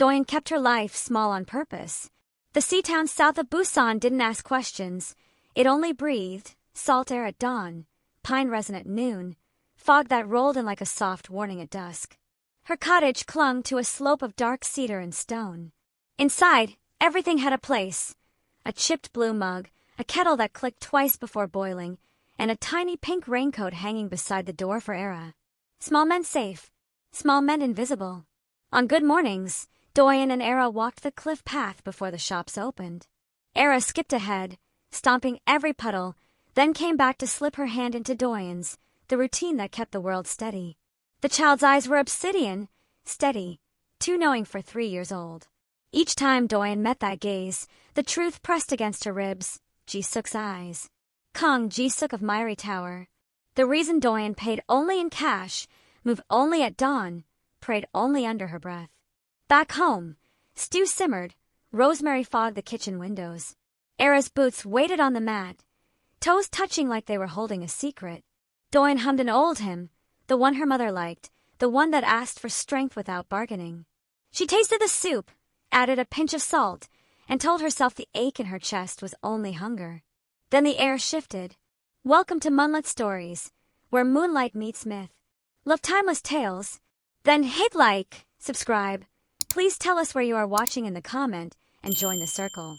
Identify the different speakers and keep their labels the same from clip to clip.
Speaker 1: Doyin kept her life small on purpose. The sea town south of Busan didn't ask questions. It only breathed, salt air at dawn, pine resin at noon, fog that rolled in like a soft warning at dusk. Her cottage clung to a slope of dark cedar and stone. Inside, everything had a place. A chipped blue mug, a kettle that clicked twice before boiling, and a tiny pink raincoat hanging beside the door for Era. Small meant safe. Small meant invisible. On good mornings, Doyin and Era walked the cliff path before the shops opened. Era skipped ahead, stomping every puddle, then came back to slip her hand into Doyin's, the routine that kept the world steady. The child's eyes were obsidian, steady, too knowing for 3 years old. Each time Doyin met that gaze, the truth pressed against her ribs. Ji-suk's eyes. Kong Ji-suk of Myri Tower. The reason Doyin paid only in cash, moved only at dawn, prayed only under her breath. Back home, stew simmered, rosemary fogged the kitchen windows. Era's boots waited on the mat, toes touching like they were holding a secret. Doyin hummed an old hymn, the one her mother liked, the one that asked for strength without bargaining. She tasted the soup, added a pinch of salt, and told herself the ache in her chest was only hunger. Then the air shifted. Welcome to Munlyt Stories, where Munlyt meets myth. Love timeless tales? Then hit like, subscribe. Please tell us where you are watching in the comment and join the circle.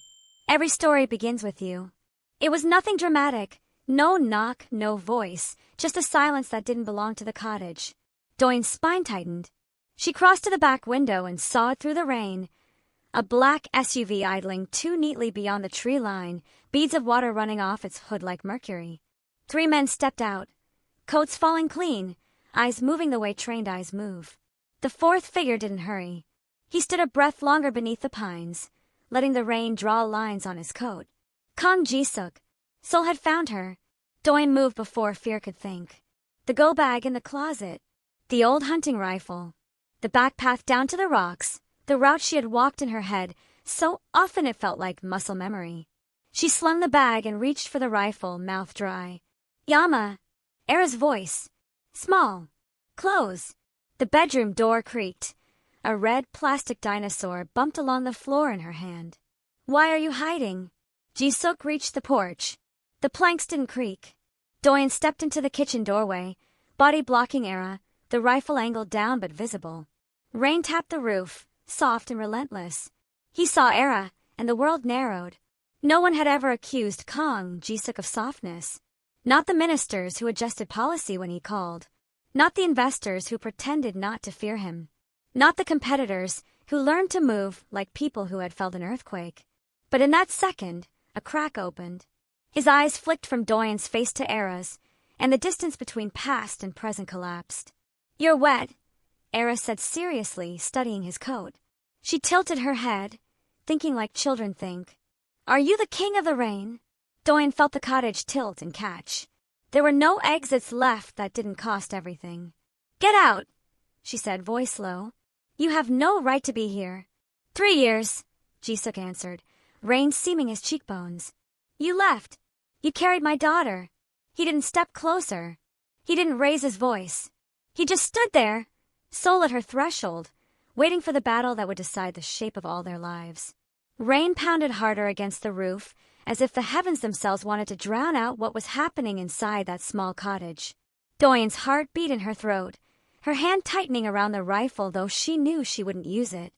Speaker 1: Every story begins with you. It was nothing dramatic. No knock, no voice, just a silence that didn't belong to the cottage. Doyin's spine tightened. She crossed to the back window and sawed through the rain. A black SUV idling too neatly beyond the tree line, beads of water running off its hood like mercury. 3 men stepped out, coats falling clean, eyes moving the way trained eyes move. The 4th figure didn't hurry. He stood a breath longer beneath the pines, letting the rain draw lines on his coat. Kong Ji-suk. Seoul had found her. Doyin moved before fear could think. The go bag in the closet. The old hunting rifle. The back path down to the rocks. The route she had walked in her head, so often it felt like muscle memory. She slung the bag and reached for the rifle, mouth dry. Yama. Era's voice. Small. Close. The bedroom door creaked. A red plastic dinosaur bumped along the floor in her hand. Why are you hiding? Ji-suk reached the porch. The planks didn't creak. Doyin stepped into the kitchen doorway, body blocking Era, the rifle angled down but visible. Rain tapped the roof, soft and relentless. He saw Era, and the world narrowed. No one had ever accused Kong Ji-suk of softness. Not the ministers who adjusted policy when he called. Not the investors who pretended not to fear him. Not the competitors who learned to move like people who had felt an earthquake. But in that second, a crack opened. His eyes flicked from Doyin's face to Era's, and the distance between past and present collapsed. You're wet, Era said seriously, studying his coat. She tilted her head, thinking like children think. Are you the king of the rain? Doyin felt the cottage tilt and catch. There were no exits left that didn't cost everything. Get out, she said, voice low. You have no right to be here. 3 years, Ji-suk answered, rain seaming his cheekbones. You left. You carried my daughter. He didn't step closer. He didn't raise his voice. He just stood there, soul at her threshold, waiting for the battle that would decide the shape of all their lives. Rain pounded harder against the roof, as if the heavens themselves wanted to drown out what was happening inside that small cottage. Doyin's heart beat in her throat, her hand tightening around the rifle, though she knew she wouldn't use it.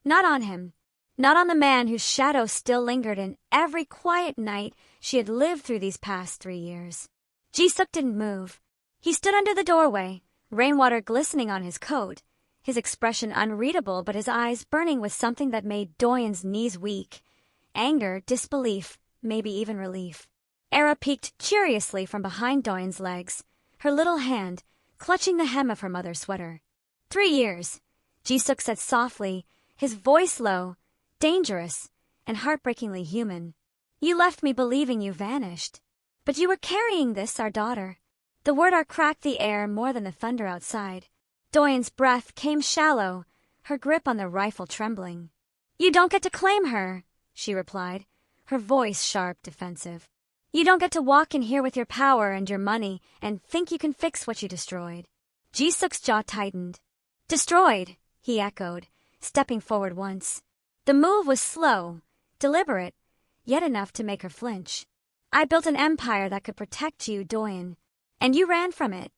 Speaker 1: Not on him. Not on the man whose shadow still lingered in every quiet night she had lived through these past 3 years. Ji-suk didn't move. He stood under the doorway, rainwater glistening on his coat, his expression unreadable but his eyes burning with something that made Doyin's knees weak. Anger, disbelief, maybe even relief. Era peeked curiously from behind Doyin's legs, her little hand clutching the hem of her mother's sweater. 3 years, Ji-suk said softly, his voice low, dangerous, and heartbreakingly human. You left me believing you vanished. But you were carrying this, our daughter. The word "our" cracked the air more than the thunder outside. Doyin's breath came shallow, her grip on the rifle trembling. You don't get to claim her, she replied, her voice sharp, defensive. You don't get to walk in here with your power and your money and think you can fix what you destroyed. Ji-suk's jaw tightened. Destroyed, he echoed, stepping forward once. The move was slow, deliberate, yet enough to make her flinch. I built an empire that could protect you, Doyin. And you ran from it.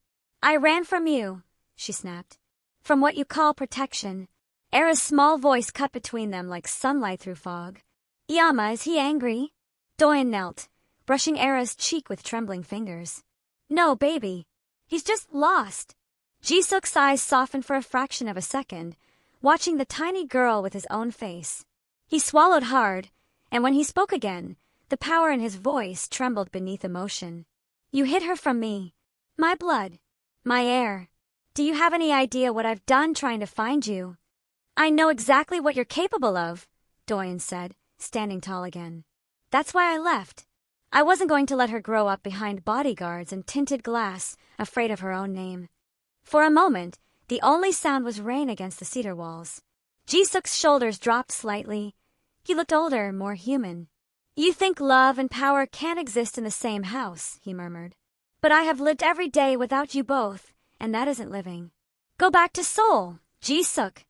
Speaker 1: I ran from you, she snapped. From what you call protection. Era's small voice cut between them like sunlight through fog. Yama, is he angry? Doyin knelt, brushing Era's cheek with trembling fingers. No, baby. He's just lost. Jisuk's eyes softened for a fraction of a second, watching the tiny girl with his own face. He swallowed hard, and when he spoke again, the power in his voice trembled beneath emotion. You hid her from me. My blood. My air. Do you have any idea what I've done trying to find you? I know exactly what you're capable of, Doyin said, standing tall again. That's why I left. I wasn't going to let her grow up behind bodyguards and tinted glass, afraid of her own name. For a moment, the only sound was rain against the cedar walls. Jisuk's shoulders dropped slightly. He looked older, more human. You think love and power can't exist in the same house, he murmured. But I have lived every day without you both, and that isn't living. Go back to Seoul, Jisuk,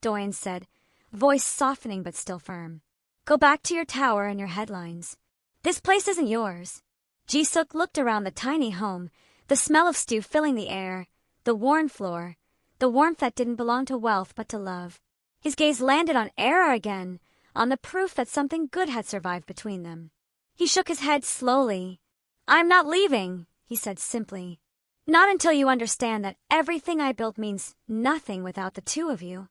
Speaker 1: Doyin said, voice softening but still firm. Go back to your tower and your headlines. This place isn't yours. Jisuk looked around the tiny home, the smell of stew filling the air, the worn floor, the warmth that didn't belong to wealth but to love. His gaze landed on Era again, on the proof that something good had survived between them. He shook his head slowly. I'm not leaving, he said simply. Not until you understand that everything I built means nothing without the two of you.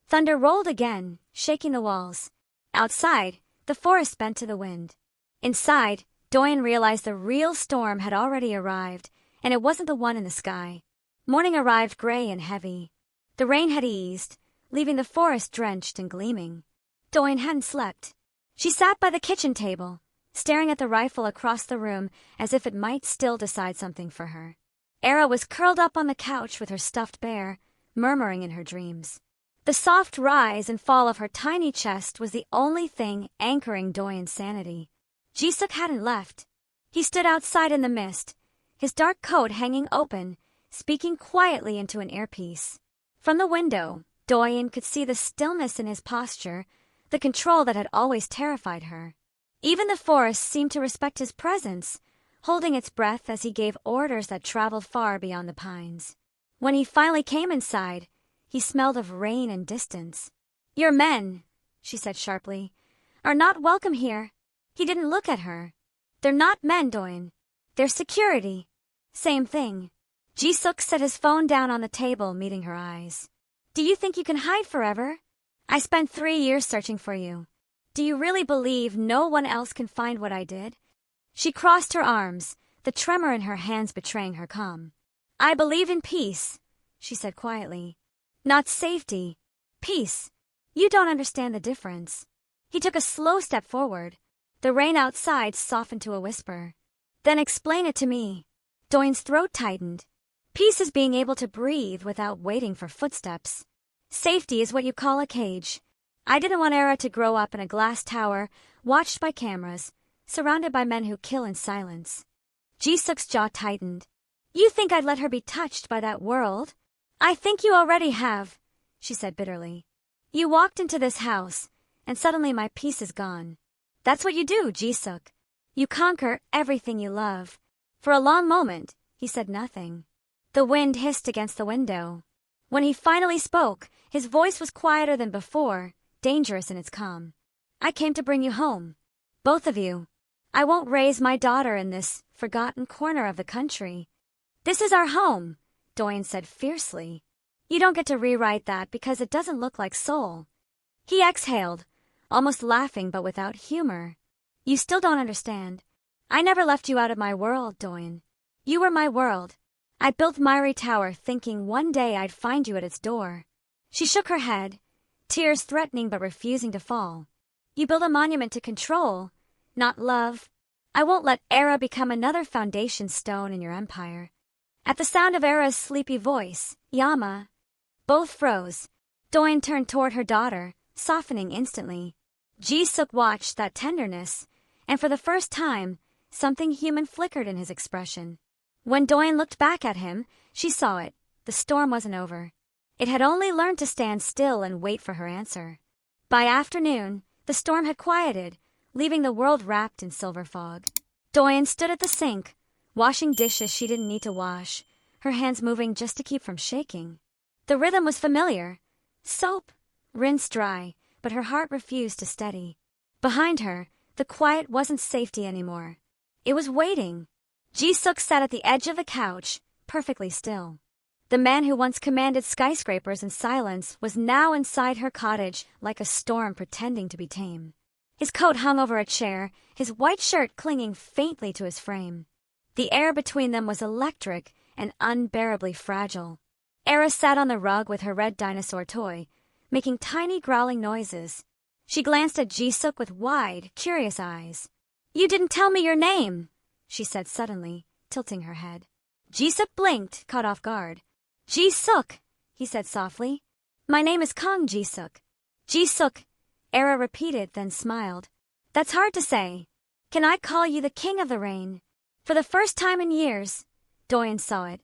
Speaker 1: Thunder rolled again, shaking the walls. Outside, the forest bent to the wind. Inside, Doyin realized the real storm had already arrived, and it wasn't the one in the sky. Morning arrived gray and heavy. The rain had eased, leaving the forest drenched and gleaming. Doyin hadn't slept. She sat by the kitchen table, staring at the rifle across the room as if it might still decide something for her. Era was curled up on the couch with her stuffed bear, murmuring in her dreams. The soft rise and fall of her tiny chest was the only thing anchoring Doyin's sanity. Jisuk hadn't left. He stood outside in the mist, his dark coat hanging open, speaking quietly into an earpiece. From the window, Doyin could see the stillness in his posture, the control that had always terrified her. Even the forest seemed to respect his presence, holding its breath as he gave orders that traveled far beyond the pines. When he finally came inside, he smelled of rain and distance. Your men, she said sharply, are not welcome here. He didn't look at her. They're not men, Doyin. They're security. Same thing. Jisuk set his phone down on the table, meeting her eyes. Do you think you can hide forever? I spent 3 years searching for you. Do you really believe no one else can find what I did? She crossed her arms, the tremor in her hands betraying her calm. I believe in peace, she said quietly. Not safety. Peace. You don't understand the difference. He took a slow step forward. The rain outside softened to a whisper. Then explain it to me. Doyin's throat tightened. Peace is being able to breathe without waiting for footsteps. Safety is what you call a cage. I didn't want Era to grow up in a glass tower, watched by cameras, surrounded by men who kill in silence. Jisuk's jaw tightened. You think I'd let her be touched by that world? I think you already have, she said bitterly. You walked into this house, and suddenly my peace is gone. That's what you do, Jisuk. You conquer everything you love. For a long moment, he said nothing. The wind hissed against the window. When he finally spoke, his voice was quieter than before, dangerous in its calm. I came to bring you home. Both of you. I won't raise my daughter in this forgotten corner of the country. This is our home, Doyin said fiercely. You don't get to rewrite that because it doesn't look like Seoul. He exhaled, almost laughing but without humor. You still don't understand. I never left you out of my world, Doyin. You were my world. I built Myri Tower thinking one day I'd find you at its door. She shook her head, tears threatening but refusing to fall. You built a monument to control, not love. I won't let Era become another foundation stone in your empire. At the sound of Era's sleepy voice, Yama, both froze. Doyin turned toward her daughter, softening instantly. Jisuk watched that tenderness, and for the first time, something human flickered in his expression. When Doyin looked back at him, she saw it. The storm wasn't over. It had only learned to stand still and wait for her answer. By afternoon, the storm had quieted, leaving the world wrapped in silver fog. Doyin stood at the sink, washing dishes she didn't need to wash, her hands moving just to keep from shaking. The rhythm was familiar. Soap, rinse dry, but her heart refused to steady. Behind her, the quiet wasn't safety anymore. It was waiting. Ji-suk sat at the edge of the couch, perfectly still. The man who once commanded skyscrapers in silence was now inside her cottage like a storm pretending to be tame. His coat hung over a chair, his white shirt clinging faintly to his frame. The air between them was electric and unbearably fragile. Era sat on the rug with her red dinosaur toy, making tiny growling noises. She glanced at Ji-suk with wide, curious eyes. "You didn't tell me your name," she said suddenly, tilting her head. Ji-suk blinked, caught off guard. "Ji-suk," he said softly. "My name is Kang Ji-suk." "Ji-suk," Era repeated, then smiled. "That's hard to say. Can I call you the king of the rain?" For the first time in years, Doyin saw it.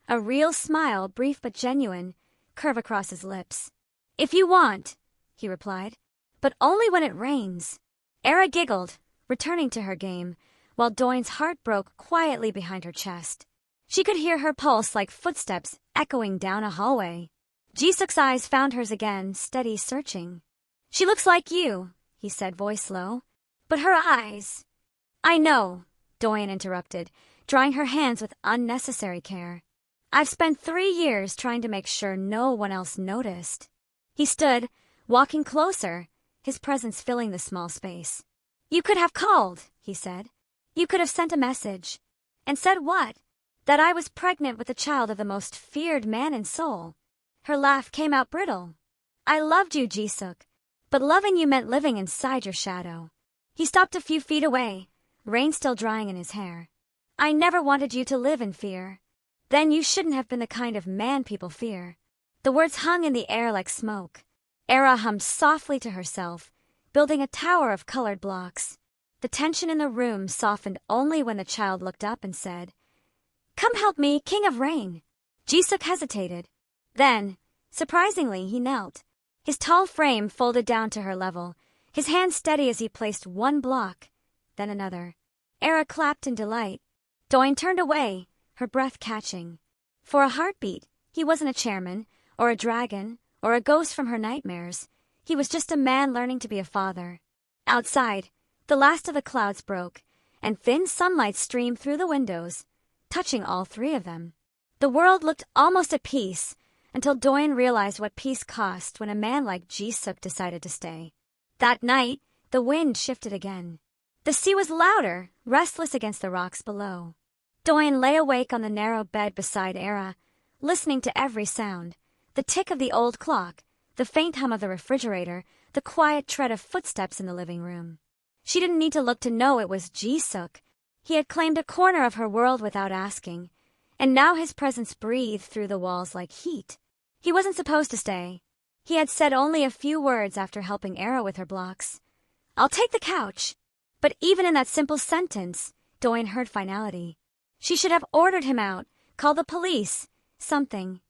Speaker 1: A real smile, brief but genuine, curve across his lips. "If you want," he replied, "but only when it rains." Era giggled, returning to her game, while Doyin's heart broke quietly behind her chest. She could hear her pulse like footsteps echoing down a hallway. Ji-suk's eyes found hers again, steady, searching. "She looks like you," he said, voice low. "But her eyes—" "I know," Doyin interrupted, drying her hands with unnecessary care. "I've spent 3 years trying to make sure no one else noticed." He stood, walking closer, his presence filling the small space. "You could have called," he said. "You could have sent a message." "And said what?" "That I was pregnant with the child of the most feared man in Seoul." Her laugh came out brittle. "I loved you, Ji-suk, but loving you meant living inside your shadow." He stopped a few feet away, rain still drying in his hair. "I never wanted you to live in fear. Then you shouldn't have been the kind of man people fear." The words hung in the air like smoke. Era hummed softly to herself, building a tower of colored blocks. The tension in the room softened only when the child looked up and said, "Come help me, King of Rain." Ji-suk hesitated. Then, surprisingly, he knelt. His tall frame folded down to her level, his hand steady as he placed one block, then another. Era clapped in delight. Doyin turned away, her breath catching. For a heartbeat, he wasn't a chairman, or a dragon, or a ghost from her nightmares. He was just a man learning to be a father. Outside, the last of the clouds broke, and thin sunlight streamed through the windows, touching all 3 of them. The world looked almost at peace, until Doyin realized what peace cost when a man like Ji-suk decided to stay. That night, the wind shifted again. The sea was louder, restless against the rocks below. Doyin lay awake on the narrow bed beside Era, listening to every sound, the tick of the old clock, the faint hum of the refrigerator, the quiet tread of footsteps in the living room. She didn't need to look to know it was Ji-suk. He had claimed a corner of her world without asking, and now his presence breathed through the walls like heat. He wasn't supposed to stay. He had said only a few words after helping Era with her blocks. "I'll take the couch." But even in that simple sentence, Doyin heard finality. She should have ordered him out, called the police, something,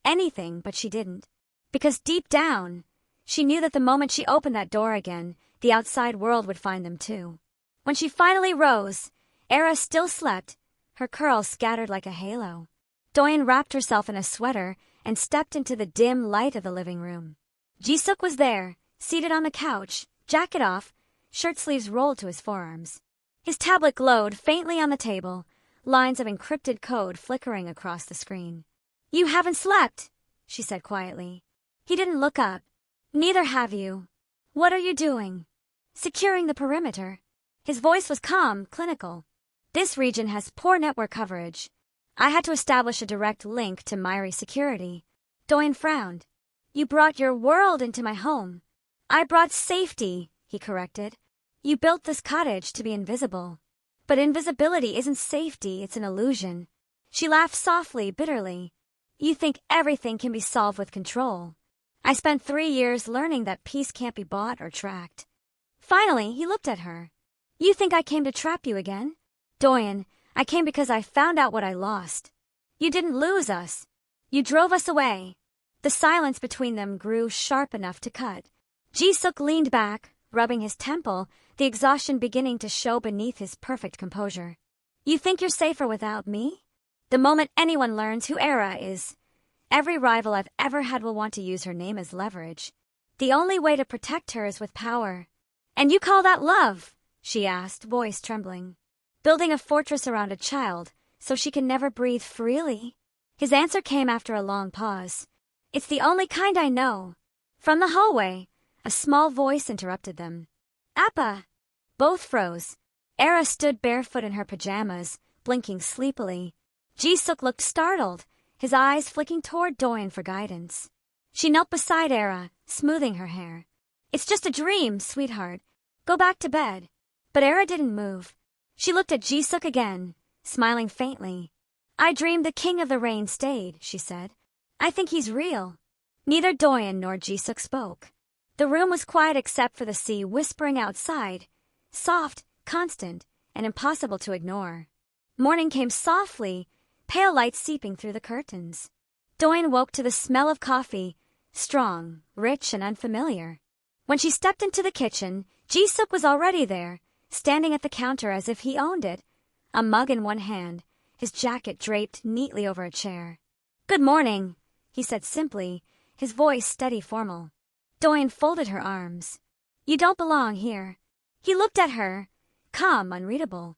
Speaker 1: anything, but she didn't. Because deep down, she knew that the moment she opened that door again, the outside world would find them too. When she finally rose, Era still slept, her curls scattered like a halo. Doyin wrapped herself in a sweater and stepped into the dim light of the living room. Ji-suk was there, seated on the couch, jacket off, shirt sleeves rolled to his forearms. His tablet glowed faintly on the table, lines of encrypted code flickering across the screen. "You haven't slept," she said quietly. He didn't look up. "Neither have you." "What are you doing?" "Securing the perimeter." His voice was calm, clinical. "This region has poor network coverage. I had to establish a direct link to Myri security." Doyin frowned. "You brought your world into my home." "I brought safety," he corrected. "You built this cottage to be invisible. But invisibility isn't safety, it's an illusion." She laughed softly, bitterly. "You think everything can be solved with control. I spent 3 years learning that peace can't be bought or tracked." Finally, he looked at her. "You think I came to trap you again?" "Doyin, I came because I found out what I lost." "You didn't lose us. You drove us away." The silence between them grew sharp enough to cut. Ji-suk leaned back, rubbing his temple, the exhaustion beginning to show beneath his perfect composure. You think you're safer without me? The moment anyone learns who Era is, every rival I've ever had will want to use her name as leverage. The only way to protect her is with power. And you call that love? She asked, voice trembling. Building a fortress around a child, so she can never breathe freely? His answer came after a long pause. It's the only kind I know. From the hallway, a small voice interrupted them. Appa! Both froze. Era stood barefoot in her pajamas, blinking sleepily. Ji-suk looked startled, his eyes flicking toward Doyin for guidance. She knelt beside Era, smoothing her hair. It's just a dream, sweetheart. Go back to bed. But Era didn't move. She looked at Ji-suk again, smiling faintly. I dreamed the king of the rain stayed, she said. I think he's real. Neither Doyin nor Ji-suk spoke. The room was quiet except for the sea whispering outside, soft, constant, and impossible to ignore. Morning came softly, pale light seeping through the curtains. Doyin woke to the smell of coffee, strong, rich, and unfamiliar. When she stepped into the kitchen, Ji-suk was already there, standing at the counter as if he owned it, a mug in one hand, his jacket draped neatly over a chair. Good morning, he said simply, his voice steady formal. Doyin folded her arms. You don't belong here. He looked at her, calm, unreadable.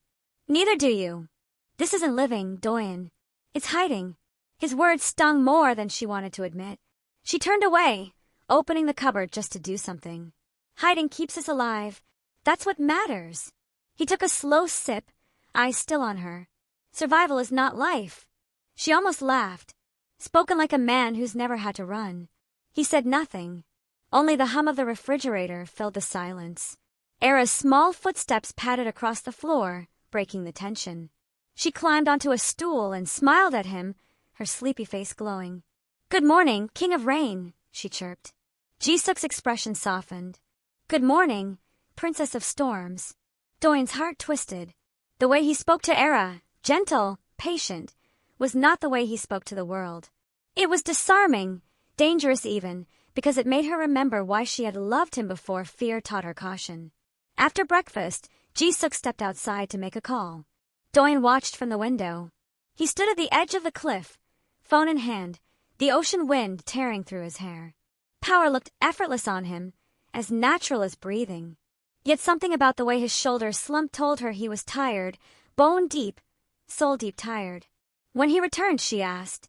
Speaker 1: Neither do you. This isn't living, Doyin. It's hiding. His words stung more than she wanted to admit. She turned away, opening the cupboard just to do something. Hiding keeps us alive. That's what matters. He took a slow sip, eyes still on her. Survival is not life. She almost laughed, spoken like a man who's never had to run. He said nothing. Only the hum of the refrigerator filled the silence. Era's small footsteps padded across the floor, breaking the tension. She climbed onto a stool and smiled at him, her sleepy face glowing. Good morning, King of Rain, she chirped. Ji-suk's expression softened. Good morning, Princess of Storms. Doyin's heart twisted. The way he spoke to Era, gentle, patient, was not the way he spoke to the world. It was disarming, dangerous even, because it made her remember why she had loved him before fear taught her caution. After breakfast, Ji-suk stepped outside to make a call. Doyin watched from the window. He stood at the edge of the cliff, phone in hand, the ocean wind tearing through his hair. Power looked effortless on him, as natural as breathing. Yet something about the way his shoulders slumped told her he was tired, bone deep, soul deep tired. When he returned, she asked,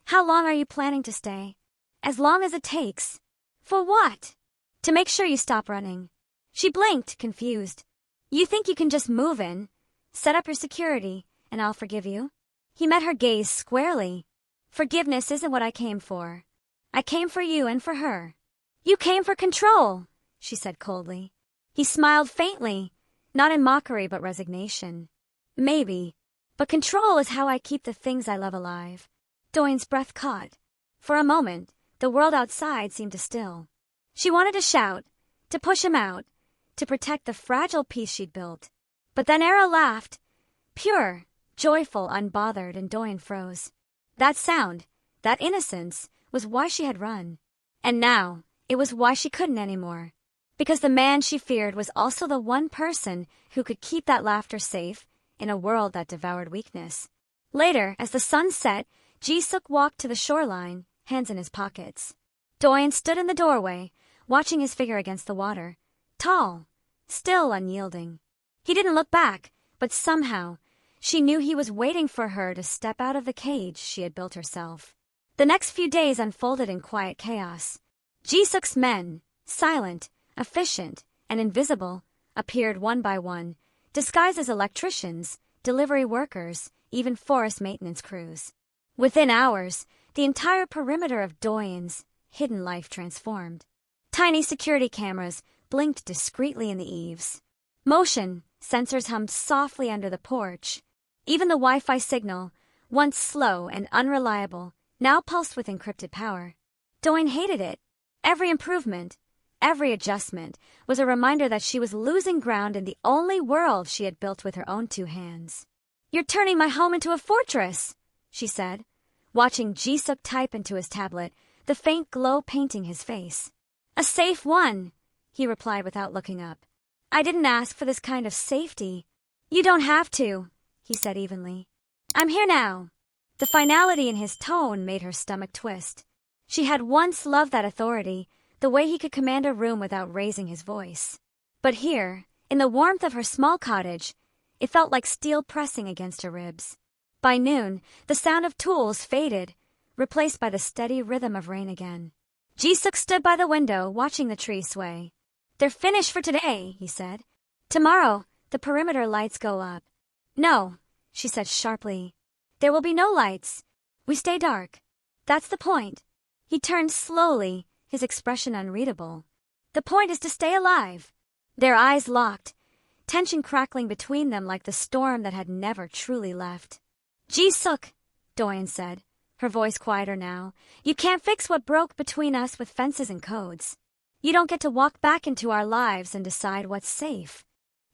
Speaker 1: How long are you planning to stay? As long as it takes. For what? To make sure you stop running. She blinked, confused. You think you can just move in, set up your security, and I'll forgive you? He met her gaze squarely. Forgiveness isn't what I came for. I came for you and for her. You came for control, she said coldly. He smiled faintly, not in mockery but resignation. Maybe, but control is how I keep the things I love alive. Doyin's breath caught. For a moment, the world outside seemed to still. She wanted to shout, to push him out, to protect the fragile peace she'd built. But then Era laughed, pure, joyful, unbothered, and Doyin froze. That sound, that innocence, was why she had run. And now, it was why she couldn't anymore. Because the man she feared was also the one person who could keep that laughter safe in a world that devoured weakness. Later, as the sun set, Ji-suk walked to the shoreline, hands in his pockets. Doyin stood in the doorway, watching his figure against the water. Tall, still unyielding. He didn't look back, but somehow, she knew he was waiting for her to step out of the cage she had built herself. The next few days unfolded in quiet chaos. Ji-suk's men, silent, efficient, and invisible, appeared one by one, disguised as electricians, delivery workers, even forest maintenance crews. Within hours, the entire perimeter of Doyin's hidden life transformed. Tiny security cameras blinked discreetly in the eaves. Motion sensors hummed softly under the porch. Even the Wi-Fi signal, once slow and unreliable, now pulsed with encrypted power. Doyin hated it. Every improvement, every adjustment, was a reminder that she was losing ground in the only world she had built with her own two hands. You're turning my home into a fortress, she said, watching Ji-suk type into his tablet, the faint glow painting his face. A safe one, he replied without looking up. I didn't ask for this kind of safety. You don't have to, he said evenly. I'm here now. The finality in his tone made her stomach twist. She had once loved that authority, the way he could command a room without raising his voice. But here, in the warmth of her small cottage, it felt like steel pressing against her ribs. By noon, the sound of tools faded, replaced by the steady rhythm of rain again. Ji-suk stood by the window, watching the trees sway. They're finished for today, he said. Tomorrow, the perimeter lights go up. No, she said sharply. There will be no lights. We stay dark. That's the point. He turned slowly, his expression unreadable. The point is to stay alive. Their eyes locked, tension crackling between them like the storm that had never truly left. Ji-suk, Doyin said, her voice quieter now. You can't fix what broke between us with fences and codes. You don't get to walk back into our lives and decide what's safe.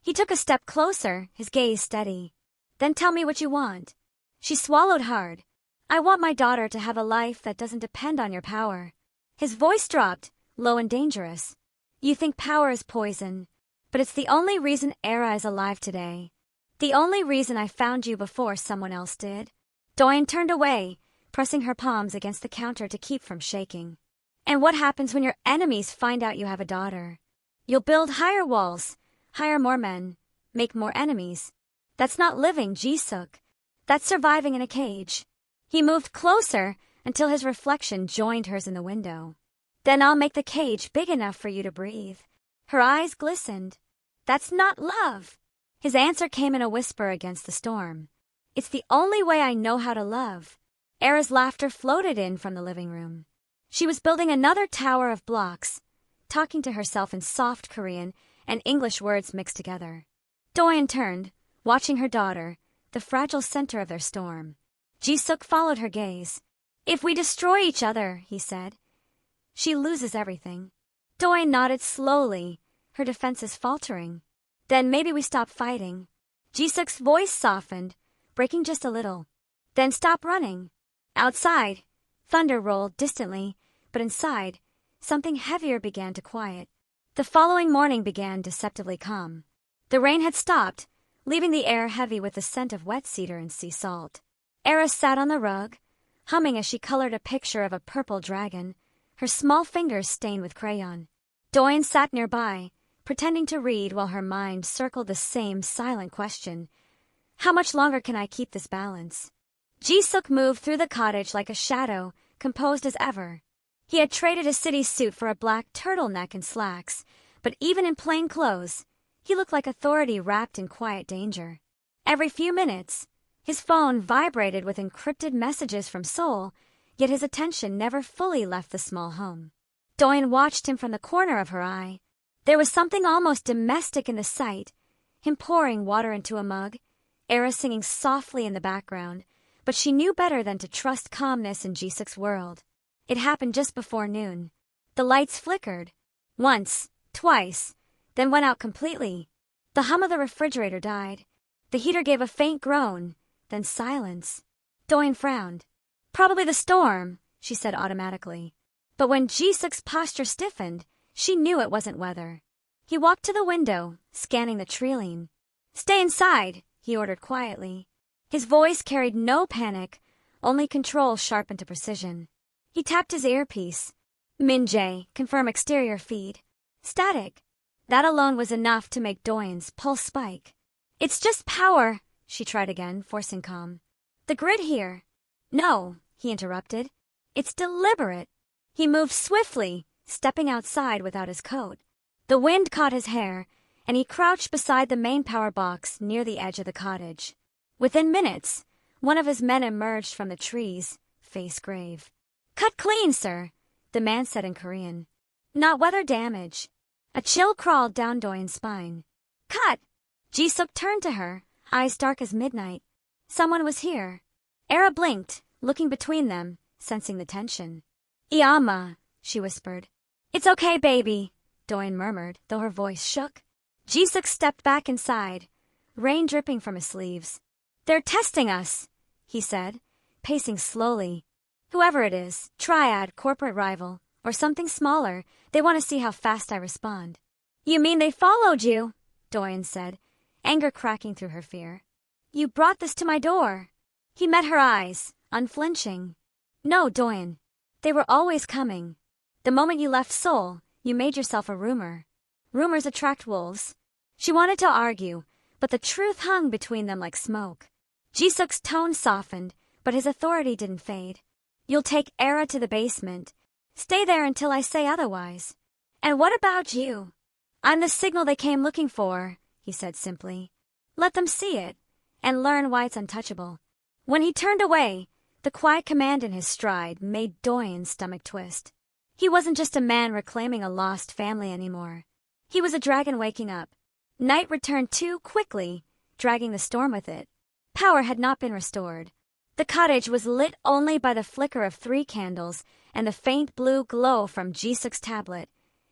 Speaker 1: He took a step closer, his gaze steady. Then tell me what you want. She swallowed hard. I want my daughter to have a life that doesn't depend on your power. His voice dropped, low and dangerous. You think power is poison, but it's the only reason Era is alive today. The only reason I found you before someone else did. Doyin turned away, pressing her palms against the counter to keep from shaking. And what happens when your enemies find out you have a daughter? You'll build higher walls, hire more men, make more enemies. That's not living, Ji-suk. That's surviving in a cage. He moved closer until his reflection joined hers in the window. Then I'll make the cage big enough for you to breathe. Her eyes glistened. That's not love. His answer came in a whisper against the storm. It's the only way I know how to love. Era's laughter floated in from the living room. She was building another tower of blocks, talking to herself in soft Korean and English words mixed together. Doyin turned, watching her daughter, the fragile center of their storm. Ji-suk followed her gaze. If we destroy each other, he said, she loses everything. Doyin nodded slowly, her defenses faltering. Then maybe we stop fighting. Ji-suk's voice softened, breaking just a little. Then stop running. Outside, thunder rolled distantly, but inside, something heavier began to quiet. The following morning began deceptively calm. The rain had stopped, leaving the air heavy with the scent of wet cedar and sea salt. Era sat on the rug, humming as she colored a picture of a purple dragon, her small fingers stained with crayon. Doyin sat nearby, pretending to read while her mind circled the same silent question. How much longer can I keep this balance? Ji-suk moved through the cottage like a shadow, composed as ever. He had traded a city suit for a black turtleneck and slacks, but even in plain clothes, he looked like authority wrapped in quiet danger. Every few minutes, his phone vibrated with encrypted messages from Seoul, yet his attention never fully left the small home. Doyin watched him from the corner of her eye. There was something almost domestic in the sight, him pouring water into a mug, Era singing softly in the background, but she knew better than to trust calmness in Ji-suk's world. It happened just before noon. The lights flickered. Once, twice, then went out completely. The hum of the refrigerator died. The heater gave a faint groan, then silence. Doyin frowned. Probably the storm, she said automatically. But when Ji-suk's posture stiffened, she knew it wasn't weather. He walked to the window, scanning the treeline. Stay inside, he ordered quietly. His voice carried no panic, only control sharpened to precision. He tapped his earpiece. Min-jae, confirm exterior feed. Static. That alone was enough to make Doyin's pulse spike. It's just power, she tried again, forcing calm. The grid here. No, he interrupted. It's deliberate. He moved swiftly, stepping outside without his coat. The wind caught his hair, and he crouched beside the main power box near the edge of the cottage. Within minutes, one of his men emerged from the trees, face grave. Cut clean, sir, the man said in Korean. Not weather damage. A chill crawled down Doyin's spine. Cut! Ji-suk turned to her, eyes dark as midnight. Someone was here. Era blinked, looking between them, sensing the tension. Iyama, she whispered. It's okay, baby, Doyin murmured, though her voice shook. Ji-suk stepped back inside, rain dripping from his sleeves. They're testing us, he said, pacing slowly. Whoever it is, triad, corporate rival, or something smaller, they want to see how fast I respond. You mean they followed you? Doyin said, anger cracking through her fear. You brought this to my door. He met her eyes, unflinching. No, Doyin. They were always coming. The moment you left Seoul, you made yourself a rumor. Rumors attract wolves. She wanted to argue, but the truth hung between them like smoke. Jisuk's tone softened, but his authority didn't fade. You'll take Era to the basement. Stay there until I say otherwise. And what about you? I'm the signal they came looking for, he said simply. Let them see it, and learn why it's untouchable. When he turned away, the quiet command in his stride made Doyin's stomach twist. He wasn't just a man reclaiming a lost family anymore. He was a dragon waking up. Night returned too quickly, dragging the storm with it. Power had not been restored. The cottage was lit only by the flicker of 3 candles and the faint blue glow from Jisuk's tablet,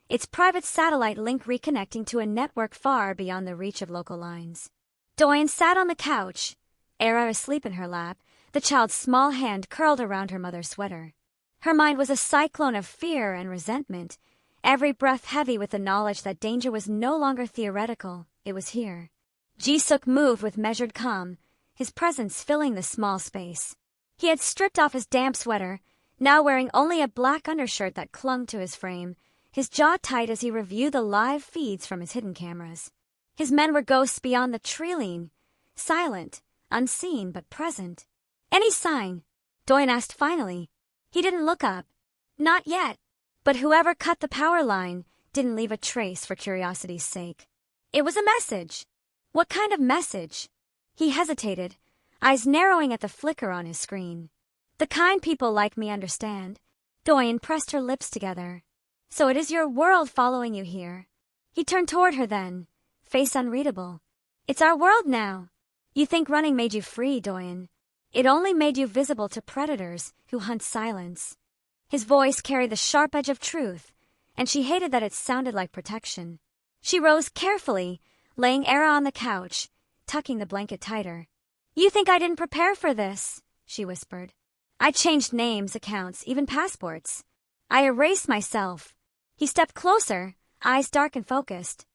Speaker 1: its private satellite link reconnecting to a network far beyond the reach of local lines. Doyin sat on the couch, Era asleep in her lap, the child's small hand curled around her mother's sweater. Her mind was a cyclone of fear and resentment, every breath heavy with the knowledge that danger was no longer theoretical, it was here. Jisuk moved with measured calm, his presence filling the small space. He had stripped off his damp sweater, now wearing only a black undershirt that clung to his frame, his jaw tight as he reviewed the live feeds from his hidden cameras. His men were ghosts beyond the tree-line, silent, unseen but present. Any sign? Doyin asked finally. He didn't look up. Not yet. But whoever cut the power line didn't leave a trace for curiosity's sake. It was a message. What kind of message? He hesitated, eyes narrowing at the flicker on his screen. The kind people like me understand. Doyin pressed her lips together. So it is your world following you here. He turned toward her then, face unreadable. It's our world now. You think running made you free, Doyin. It only made you visible to predators who hunt silence. His voice carried the sharp edge of truth, and she hated that it sounded like protection. She rose carefully, laying Era on the couch, tucking the blanket tighter. You think I didn't prepare for this, she whispered. I changed names, accounts, even passports. I erased myself. He stepped closer, eyes dark and focused.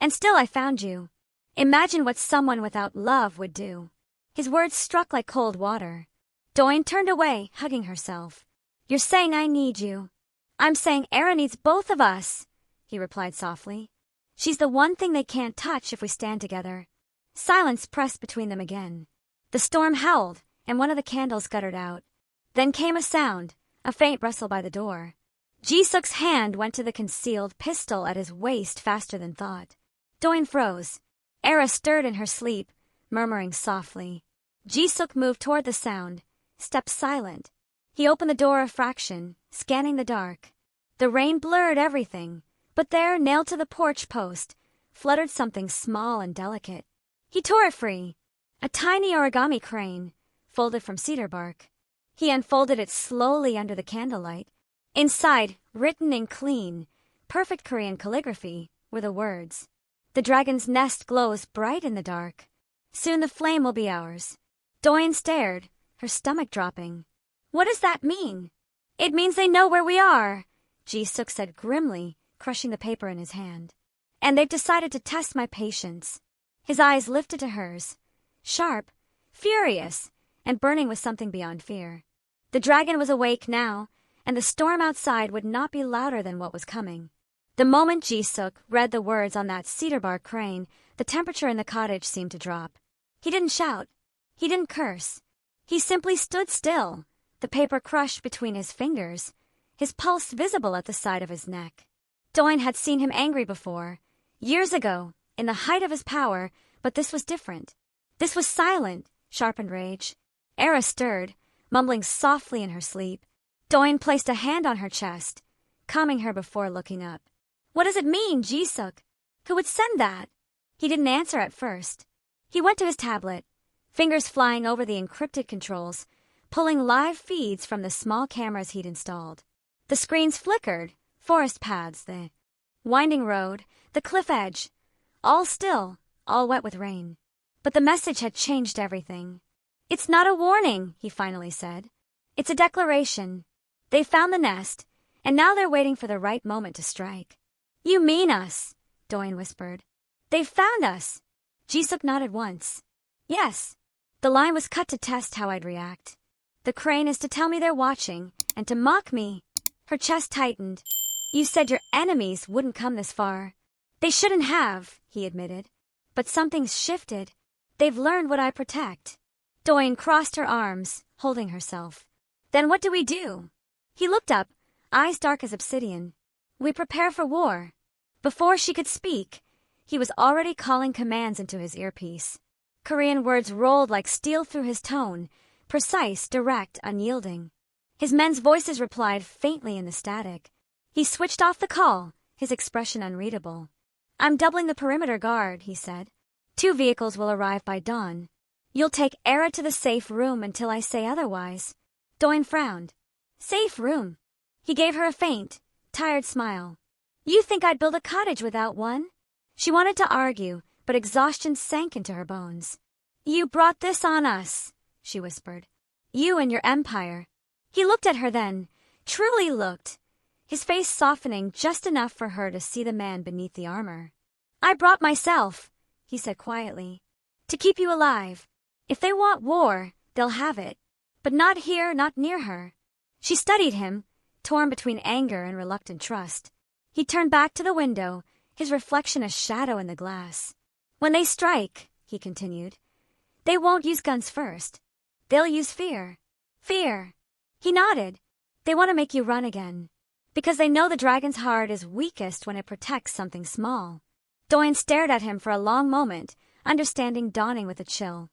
Speaker 1: And still I found you. Imagine what someone without love would do. His words struck like cold water. Doyin turned away, hugging herself. You're saying I need you. I'm saying Era needs both of us, he replied softly. She's the one thing they can't touch if we stand together. Silence pressed between them again. The storm howled, and one of the candles guttered out. Then came a sound, a faint rustle by the door. Jisuk's hand went to the concealed pistol at his waist faster than thought. Doyin froze. Era stirred in her sleep, murmuring softly. Jisuk moved toward the sound, stepped silent. He opened the door a fraction, scanning the dark. The rain blurred everything, but there, nailed to the porch post, fluttered something small and delicate. He tore it free. A tiny origami crane, folded from cedar bark. He unfolded it slowly under the candlelight. Inside, written in clean, perfect Korean calligraphy, were the words. The dragon's nest glows bright in the dark. Soon the flame will be ours. Doyin stared, her stomach dropping. What does that mean? It means they know where we are, Jisuk said grimly, crushing the paper in his hand. And they've decided to test my patience. His eyes lifted to hers, sharp, furious, and burning with something beyond fear. The dragon was awake now, and the storm outside would not be louder than what was coming. The moment Jisuk read the words on that cedar bark crane, the temperature in the cottage seemed to drop. He didn't shout. He didn't curse. He simply stood still, the paper crushed between his fingers, his pulse visible at the side of his neck. Doyin had seen him angry before, years ago, in the height of his power, but this was different. This was silent, sharpened rage. Era stirred, mumbling softly in her sleep. Doyin placed a hand on her chest, calming her before looking up. What does it mean, Jisuk? Who would send that? He didn't answer at first. He went to his tablet, fingers flying over the encrypted controls, pulling live feeds from the small cameras he'd installed. The screens flickered, forest paths, the winding road, the cliff edge, all still, all wet with rain. But the message had changed everything. It's not a warning, he finally said. It's a declaration. They found the nest, and now they're waiting for the right moment to strike. You mean us, Doyin whispered. They've found us. Jisuk nodded once. Yes. The line was cut to test how I'd react. The crane is to tell me they're watching, and to mock me. Her chest tightened. You said your enemies wouldn't come this far. They shouldn't have, he admitted. But something's shifted. They've learned what I protect. Doyin crossed her arms, holding herself. Then what do we do? He looked up, eyes dark as obsidian. We prepare for war. Before she could speak, he was already calling commands into his earpiece. Korean words rolled like steel through his tone, precise, direct, unyielding. His men's voices replied faintly in the static. He switched off the call, his expression unreadable. I'm doubling the perimeter guard, he said. 2 vehicles will arrive by dawn. You'll take Era to the safe room until I say otherwise. Doyin frowned. Safe room. He gave her a faint, tired smile. You think I'd build a cottage without one? She wanted to argue, but exhaustion sank into her bones. You brought this on us, she whispered. You and your empire. He looked at her then, truly looked, his face softening just enough for her to see the man beneath the armor. I brought myself, he said quietly, to keep you alive. If they want war, they'll have it. But not here, not near her. She studied him, torn between anger and reluctant trust. He turned back to the window, his reflection a shadow in the glass. When they strike, he continued, they won't use guns first. They'll use fear. Fear. He nodded. They want to make you run again. Because they know the dragon's heart is weakest when it protects something small. Doyin stared at him for a long moment, understanding dawning with a chill.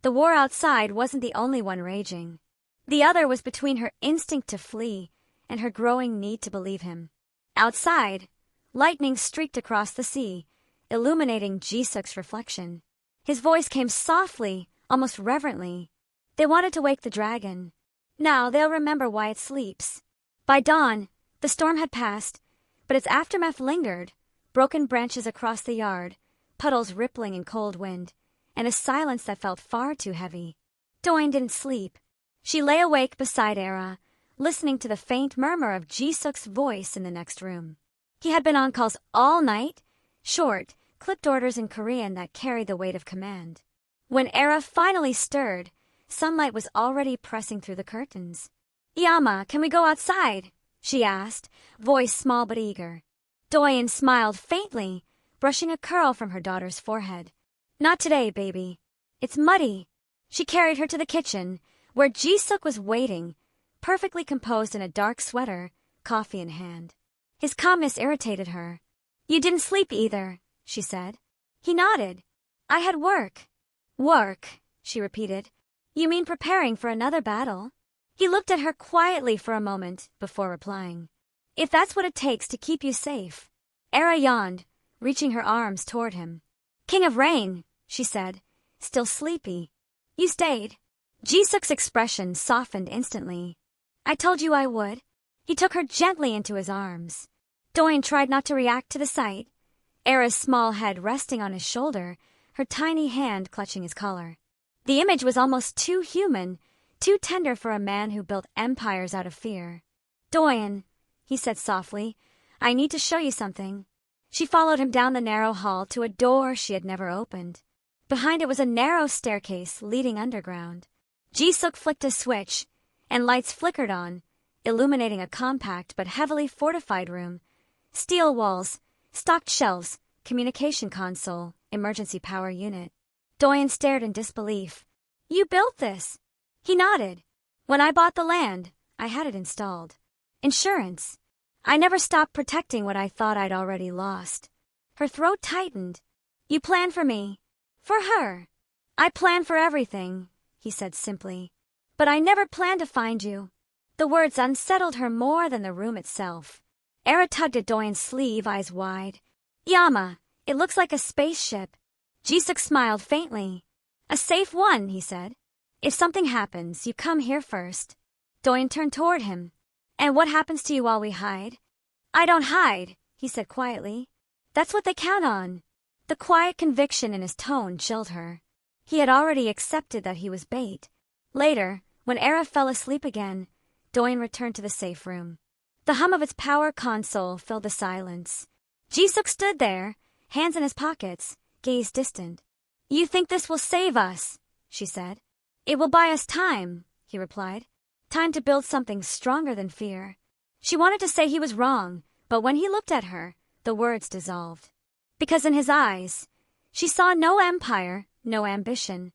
Speaker 1: The war outside wasn't the only one raging. The other was between her instinct to flee and her growing need to believe him. Outside, lightning streaked across the sea, illuminating Jisuk's reflection. His voice came softly, almost reverently. They wanted to wake the dragon. Now they'll remember why it sleeps. By dawn, the storm had passed, but its aftermath lingered, broken branches across the yard, puddles rippling in cold wind, and a silence that felt far too heavy. Doyin didn't sleep. She lay awake beside Era, listening to the faint murmur of Jisuk's voice in the next room. He had been on calls all night, short, clipped orders in Korean that carried the weight of command. When Era finally stirred, sunlight was already pressing through the curtains. Yama, can we go outside? She asked, voice small but eager. Doyin smiled faintly, brushing a curl from her daughter's forehead. Not today, baby. It's muddy. She carried her to the kitchen, where Jisuk was waiting, perfectly composed in a dark sweater, coffee in hand. His calmness irritated her. You didn't sleep either, she said. He nodded. I had work. Work, she repeated. You mean preparing for another battle? He looked at her quietly for a moment before replying. If that's what it takes to keep you safe. Era yawned, reaching her arms toward him. King of Rain, she said, still sleepy. You stayed. Jisuk's expression softened instantly. I told you I would. He took her gently into his arms. Doyin tried not to react to the sight. Era's small head resting on his shoulder, her tiny hand clutching his collar. The image was almost too human, too tender for a man who built empires out of fear. Doyin, he said softly, I need to show you something. She followed him down the narrow hall to a door she had never opened. Behind it was a narrow staircase leading underground. Jisuk flicked a switch, and lights flickered on, illuminating a compact but heavily fortified room. Steel walls, stocked shelves, communication console, emergency power unit. Doyin stared in disbelief. You built this? He nodded. When I bought the land, I had it installed. Insurance. I never stopped protecting what I thought I'd already lost. Her throat tightened. You plan for me. For her. I plan for everything, he said simply. But I never planned to find you. The words unsettled her more than the room itself. Era tugged at Doyin's sleeve, eyes wide. Yama, it looks like a spaceship. Jisuk smiled faintly. A safe one, he said. If something happens, you come here first. Doyin turned toward him. And what happens to you while we hide? I don't hide, he said quietly. That's what they count on. The quiet conviction in his tone chilled her. He had already accepted that he was bait. Later, When Era fell asleep again, Doyin returned to the safe room. The hum of its power console filled the silence. Jisuk stood there, hands in his pockets, gaze distant. "You think this will save us?" she said. "It will buy us time," he replied. "Time to build something stronger than fear." She wanted to say he was wrong, but when he looked at her, the words dissolved. Because in his eyes, she saw no empire, no ambition,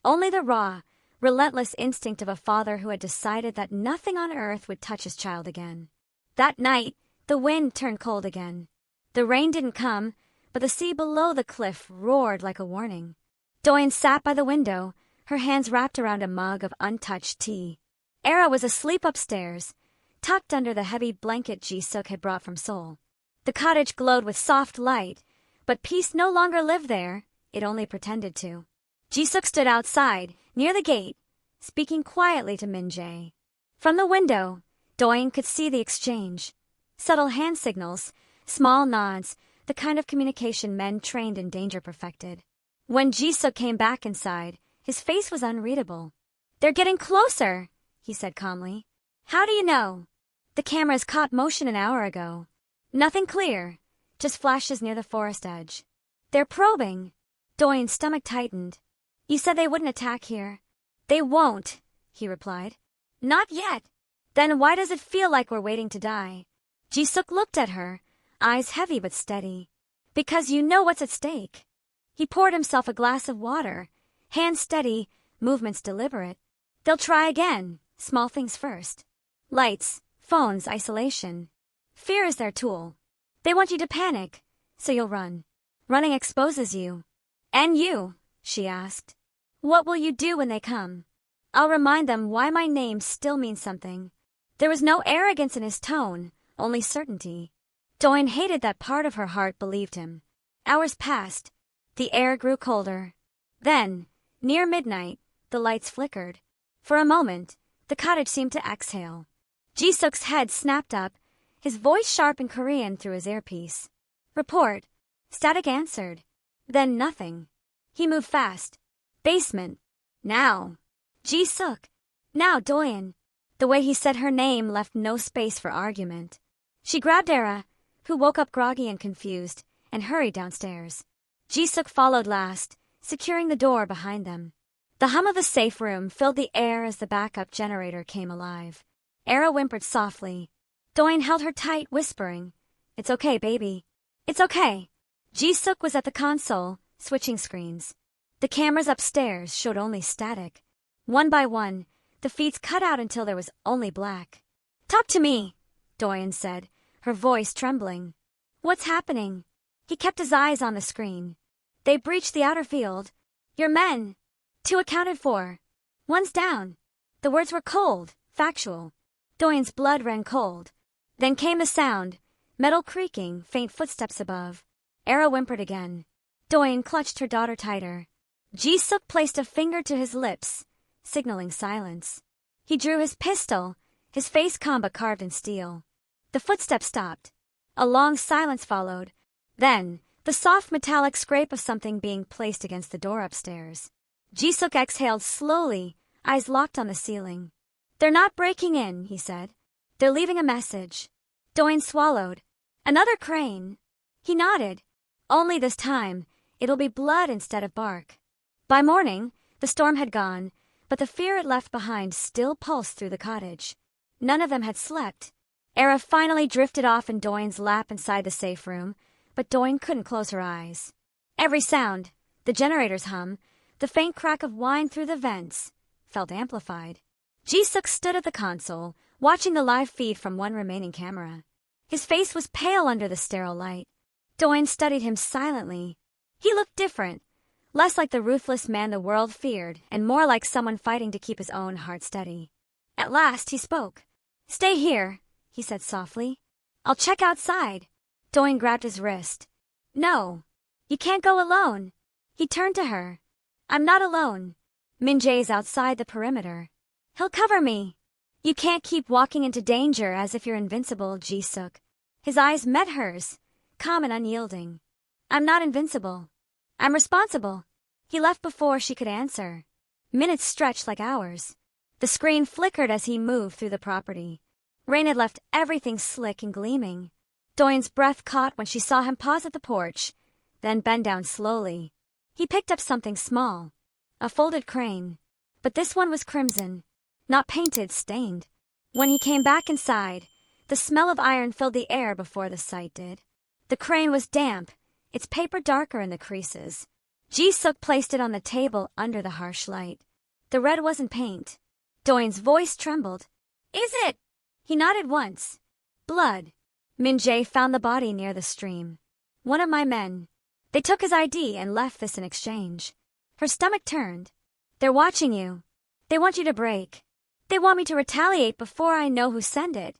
Speaker 1: only the raw, relentless instinct of a father who had decided that nothing on earth would touch his child again. That night, the wind turned cold again. The rain didn't come, but the sea below the cliff roared like a warning. Doyin sat by the window, her hands wrapped around a mug of untouched tea. Era was asleep upstairs, tucked under the heavy blanket Jisuk had brought from Seoul. The cottage glowed with soft light, but peace no longer lived there, it only pretended to. Jisuk stood outside, near the gate, speaking quietly to Min-jae. From the window, Doyin could see the exchange. Subtle hand signals, small nods, the kind of communication men trained in danger perfected. When Jisuk came back inside, his face was unreadable. "They're getting closer," he said calmly. "How do you know?" "The cameras caught motion an hour ago." "Nothing clear, just flashes near the forest edge." "They're probing." Doyin's stomach tightened. "You said they wouldn't attack here." "They won't," he replied. "Not yet." "Then why does it feel like we're waiting to die?" Jisuk looked at her, eyes heavy but steady. "Because you know what's at stake." He poured himself a glass of water, hands steady, movements deliberate. "They'll try again, small things first. Lights, phones, isolation. Fear is their tool. They want you to panic, so you'll run. Running exposes you." "And you?" she asked. "What will you do when they come?" "I'll remind them why my name still means something." There was no arrogance in his tone, only certainty. Doyin hated that part of her heart believed him. Hours passed. The air grew colder. Then, near midnight, the lights flickered. For a moment, the cottage seemed to exhale. Jisuk's head snapped up, his voice sharp in Korean through his earpiece. "Report." Static answered. Then nothing. He moved fast. "Basement. Now." "Jisuk." "Now, Doyin." The way he said her name left no space for argument. She grabbed Era, who woke up groggy and confused, and hurried downstairs. Jisuk followed last, securing the door behind them. The hum of the safe room filled the air as the backup generator came alive. Era whimpered softly. Doyin held her tight, whispering, "It's okay, baby. It's okay." Jisuk was at the console, switching screens. The cameras upstairs showed only static. One by one, the feeds cut out until there was only black. "Talk to me," Doyin said, her voice trembling. "What's happening?" He kept his eyes on the screen. "They breached the outer field. Your men. 2 accounted for. 1's down." The words were cold, factual. Doyin's blood ran cold. Then came the sound, metal creaking, faint footsteps above. Era whimpered again. Doyin clutched her daughter tighter. Jisuk placed a finger to his lips, signaling silence. He drew his pistol, his face calm but carved in steel. The footsteps stopped. A long silence followed. Then, the soft metallic scrape of something being placed against the door upstairs. Jisuk exhaled slowly, eyes locked on the ceiling. "They're not breaking in," he said. "They're leaving a message." Doyin swallowed. "Another crane." He nodded. "Only this time, it'll be blood instead of bark." By morning, the storm had gone, but the fear it left behind still pulsed through the cottage. None of them had slept. Era finally drifted off in Doyin's lap inside the safe room, but Doyin couldn't close her eyes. Every sound, the generator's hum, the faint crack of wine through the vents, felt amplified. Jisuk stood at the console, watching the live feed from one remaining camera. His face was pale under the sterile light. Doyin studied him silently. He looked different, less like the ruthless man the world feared and more like someone fighting to keep his own heart steady. At last he spoke. "Stay here," he said softly. "I'll check outside." Doyin grabbed his wrist. "No, you can't go alone." He turned to her. "I'm not alone. Min-jae's outside the perimeter. He'll cover me." "You can't keep walking into danger as if you're invincible, Jisuk." His eyes met hers, calm and unyielding. "I'm not invincible. I'm responsible." He left before she could answer. Minutes stretched like hours. The screen flickered as he moved through the property. Rain had left everything slick and gleaming. Doyin's breath caught when she saw him pause at the porch, then bend down slowly. He picked up something small, a folded crane. But this one was crimson, not painted, stained. When he came back inside, the smell of iron filled the air before the sight did. The crane was damp, its paper darker in the creases. Ji-suk placed it on the table under the harsh light. The red wasn't paint. Doyin's voice trembled. Is it? He nodded once. Blood. Min-jae found the body near the stream. One of my men. They took his ID and left this in exchange. Her stomach turned. They're watching you. They want you to break. They want me to retaliate before I know who sent it,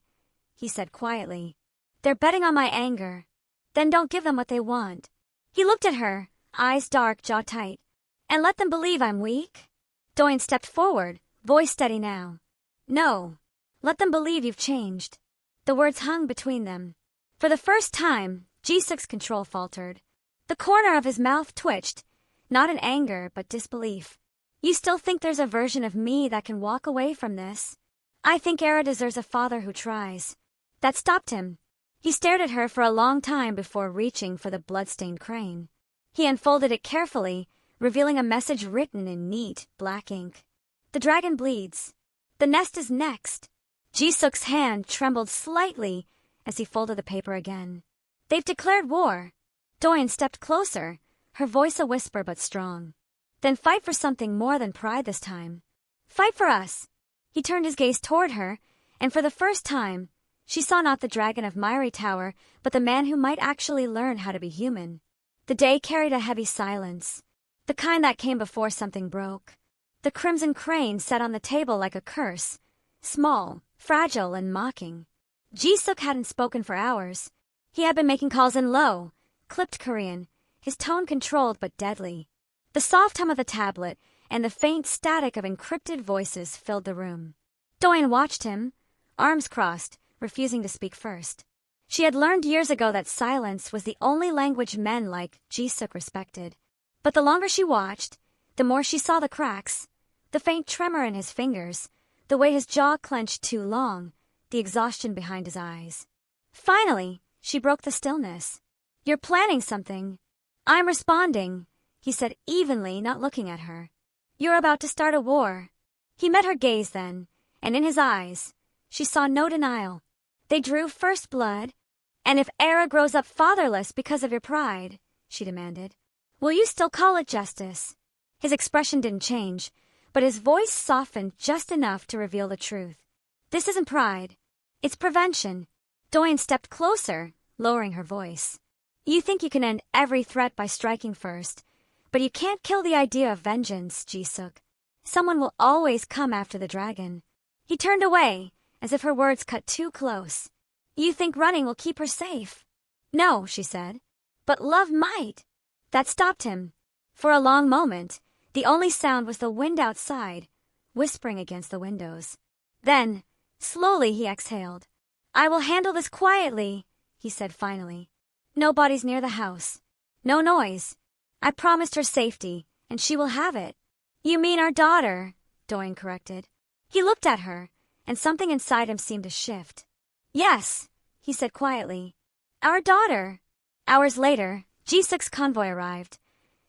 Speaker 1: he said quietly. They're betting on my anger. Then don't give them what they want. He looked at her, eyes dark, jaw tight. And let them believe I'm weak? Doyin stepped forward, voice steady now. No. Let them believe you've changed. The words hung between them. For the first time, Ji-suk's control faltered. The corner of his mouth twitched, not in anger but disbelief. You still think there's a version of me that can walk away from this? I think Era deserves a father who tries. That stopped him. He stared at her for a long time before reaching for the blood-stained crane. He unfolded it carefully, revealing a message written in neat, black ink. The dragon bleeds. The nest is next. Ji-suk's hand trembled slightly as he folded the paper again. They've declared war. Doyin stepped closer, her voice a whisper but strong. Then fight for something more than pride this time. Fight for us. He turned his gaze toward her, and for the first time, she saw not the dragon of Miry Tower, but the man who might actually learn how to be human. The day carried a heavy silence, the kind that came before something broke. The crimson crane sat on the table like a curse, small, fragile, and mocking. Ji-suk hadn't spoken for hours. He had been making calls in low, clipped Korean, his tone controlled but deadly. The soft hum of the tablet and the faint static of encrypted voices filled the room. Doyin watched him, arms crossed, refusing to speak first. She had learned years ago that silence was the only language men like Ji-suk respected. But the longer she watched, the more she saw the cracks, the faint tremor in his fingers, the way his jaw clenched too long, the exhaustion behind his eyes. Finally, she broke the stillness. You're planning something. I'm responding, he said evenly, not looking at her. You're about to start a war. He met her gaze then, and in his eyes, she saw no denial. They drew first blood. And if Era grows up fatherless because of your pride, she demanded, will you still call it justice? His expression didn't change, but his voice softened just enough to reveal the truth. This isn't pride. It's prevention. Doyin stepped closer, lowering her voice. You think you can end every threat by striking first, but you can't kill the idea of vengeance, Ji-suk. Someone will always come after the dragon. He turned away, as if her words cut too close. You think running will keep her safe? No, she said. But love might. That stopped him. For a long moment, the only sound was the wind outside, whispering against the windows. Then, slowly he exhaled. I will handle this quietly, he said finally. No bodies near the house. No noise. I promised her safety, and she will have it. You mean our daughter, Doyin corrected. He looked at her, and something inside him seemed to shift. Yes, he said quietly. Our daughter. Hours later, Ji-suk's convoy arrived.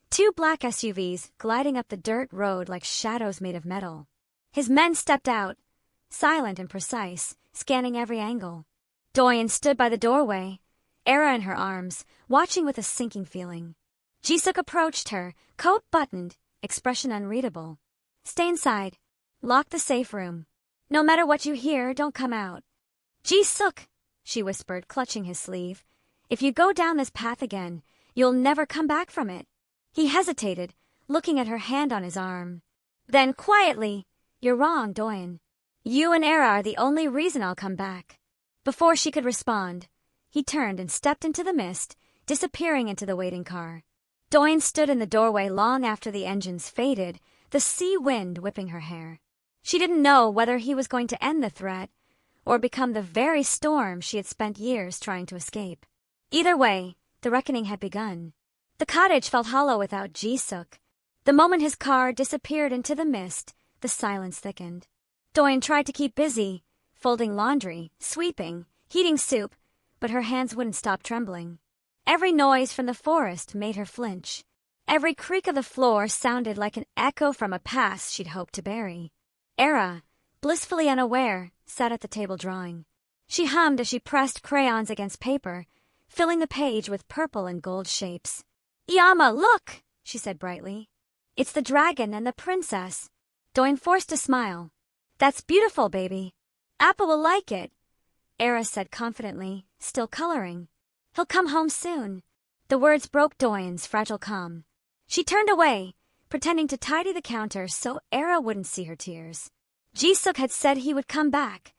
Speaker 1: 2 black SUVs gliding up the dirt road like shadows made of metal. His men stepped out, silent and precise, scanning every angle. Doyin stood by the doorway, Era in her arms, watching with a sinking feeling. Ji-suk approached her, coat buttoned, expression unreadable. Stay inside. Lock the safe room. No matter what you hear, don't come out. Ji-suk, she whispered, clutching his sleeve. If you go down this path again, you'll never come back from it. He hesitated, looking at her hand on his arm. Then, quietly, you're wrong, Doyin. You and Era are the only reason I'll come back. Before she could respond, he turned and stepped into the mist, disappearing into the waiting car. Doyin stood in the doorway long after the engines faded, the sea wind whipping her hair. She didn't know whether he was going to end the threat or become the very storm she had spent years trying to escape. Either way, the reckoning had begun. The cottage felt hollow without Ji-suk. The moment his car disappeared into the mist, the silence thickened. Doyin tried to keep busy, folding laundry, sweeping, heating soup, but her hands wouldn't stop trembling. Every noise from the forest made her flinch. Every creak of the floor sounded like an echo from a past she'd hoped to bury. Era, blissfully unaware, sat at the table drawing. She hummed as she pressed crayons against paper, filling the page with purple and gold shapes. "Yama, look!" she said brightly. "It's the dragon and the princess." Doyin forced a smile. "That's beautiful, baby. Appa will like it," Era said confidently, still coloring. "He'll come home soon." The words broke Doyin's fragile calm. She turned away, pretending to tidy the counter so Era wouldn't see her tears. Jisuk had said he would come back,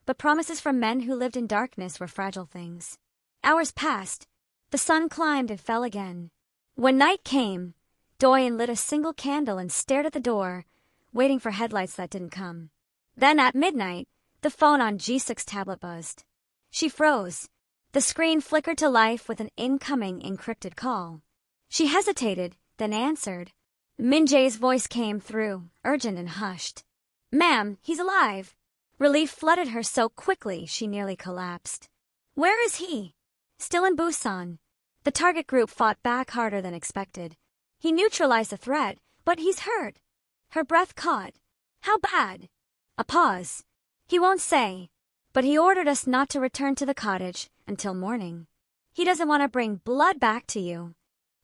Speaker 1: but promises from men who lived in darkness were fragile things. Hours passed. The sun climbed and fell again. When night came, Doyin lit a single candle and stared at the door, waiting for headlights that didn't come. Then at midnight, the phone on Jisuk's tablet buzzed. She froze. The screen flickered to life with an incoming encrypted call. She hesitated, then answered. Minjae's voice came through, urgent and hushed. "Ma'am, he's alive." Relief flooded her so quickly she nearly collapsed. "Where is he?" "Still in Busan." The target group fought back harder than expected. "He neutralized the threat, but he's hurt." Her breath caught. "How bad?" A pause. "He won't say, but he ordered us not to return to the cottage until morning. He doesn't want to bring blood back to you."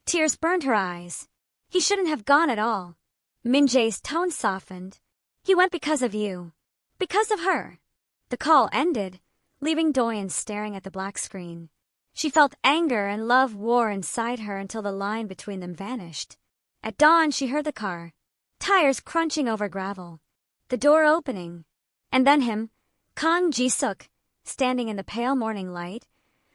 Speaker 1: Tears burned her eyes. "He shouldn't have gone at all." Minjae's tone softened. "He went because of you. Because of her." The call ended, leaving Doyin staring at the black screen. She felt anger and love war inside her until the line between them vanished. At dawn she heard the car, tires crunching over gravel, the door opening, and then him, Kang Jisuk, standing in the pale morning light,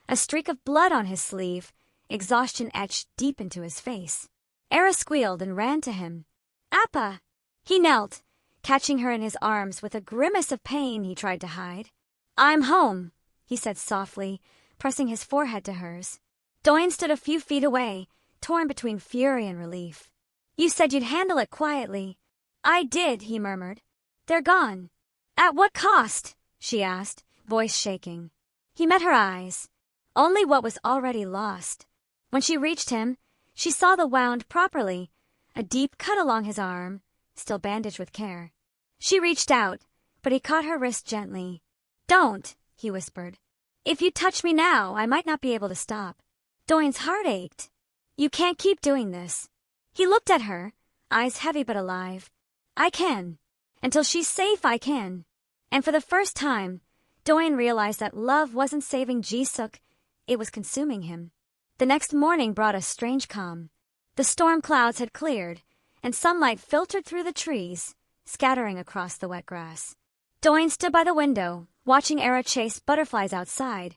Speaker 1: a streak of blood on his sleeve, exhaustion etched deep into his face. Era squealed and ran to him. "Appa!" He knelt, catching her in his arms with a grimace of pain he tried to hide. "I'm home," he said softly, pressing his forehead to hers. Doyin stood a few feet away, torn between fury and relief. "You said you'd handle it quietly." "I did," he murmured. "They're gone." "At what cost?" she asked, voice shaking. He met her eyes. Only what was already lost. When she reached him, she saw the wound properly, a deep cut along his arm, still bandaged with care. She reached out, but he caught her wrist gently. "Don't," he whispered. "If you touch me now, I might not be able to stop." Doyin's heart ached. "You can't keep doing this." He looked at her, eyes heavy but alive. "I can. Until she's safe, I can." And for the first time, Doyin realized that love wasn't saving Jisuk, it was consuming him. The next morning brought a strange calm. The storm clouds had cleared, and sunlight filtered through the trees, scattering across the wet grass. Doyin stood by the window, watching Era chase butterflies outside,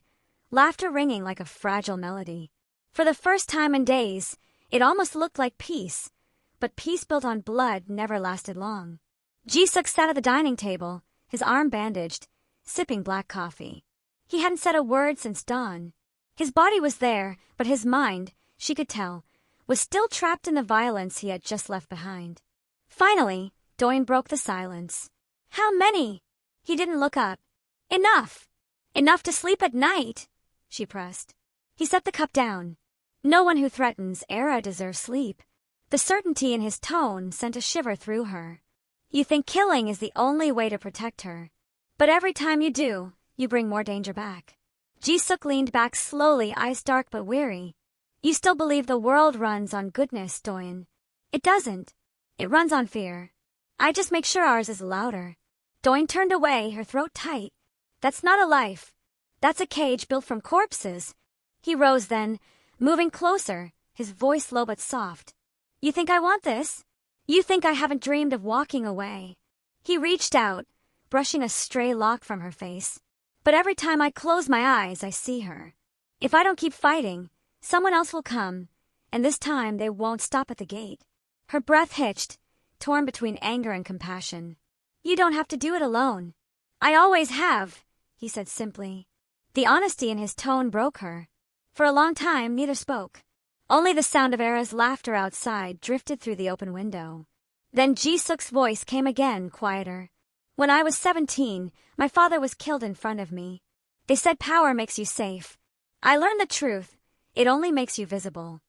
Speaker 1: laughter ringing like a fragile melody. For the first time in days, it almost looked like peace, but peace built on blood never lasted long. Jisuk sat at the dining table, his arm bandaged, sipping black coffee. He hadn't said a word since dawn. His body was there, but his mind, she could tell, was still trapped in the violence he had just left behind. Finally, Doyin broke the silence. "How many?" He didn't look up. "Enough. Enough to sleep at night," she pressed. He set the cup down. No one who threatens Era deserves sleep. The certainty in his tone sent a shiver through her. "You think killing is the only way to protect her. But every time you do, you bring more danger back." Jisuk leaned back slowly, eyes dark but weary. "You still believe the world runs on goodness, Doyin." "It doesn't. It runs on fear. I just make sure ours is louder." Doyin turned away, her throat tight. "That's not a life. That's a cage built from corpses." He rose then, moving closer, his voice low but soft. "You think I want this? You think I haven't dreamed of walking away?" He reached out, brushing a stray lock from her face. "But every time I close my eyes, I see her. If I don't keep fighting, someone else will come, and this time they won't stop at the gate." Her breath hitched, torn between anger and compassion. "You don't have to do it alone." "I always have," he said simply. The honesty in his tone broke her. For a long time, neither spoke. Only the sound of Era's laughter outside drifted through the open window. Then Jisuk's voice came again, quieter. When I was 17, my father was killed in front of me. They said power makes you safe. I learned the truth. It only makes you visible.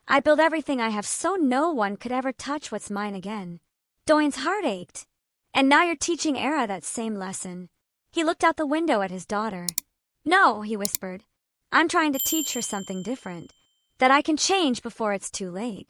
Speaker 1: I build everything I have so no one could ever touch what's mine again. Doyin's heart ached. And now you're teaching Era that same lesson. He looked out the window at his daughter. No, he whispered. I'm trying to teach her something different. That I can change before it's too late.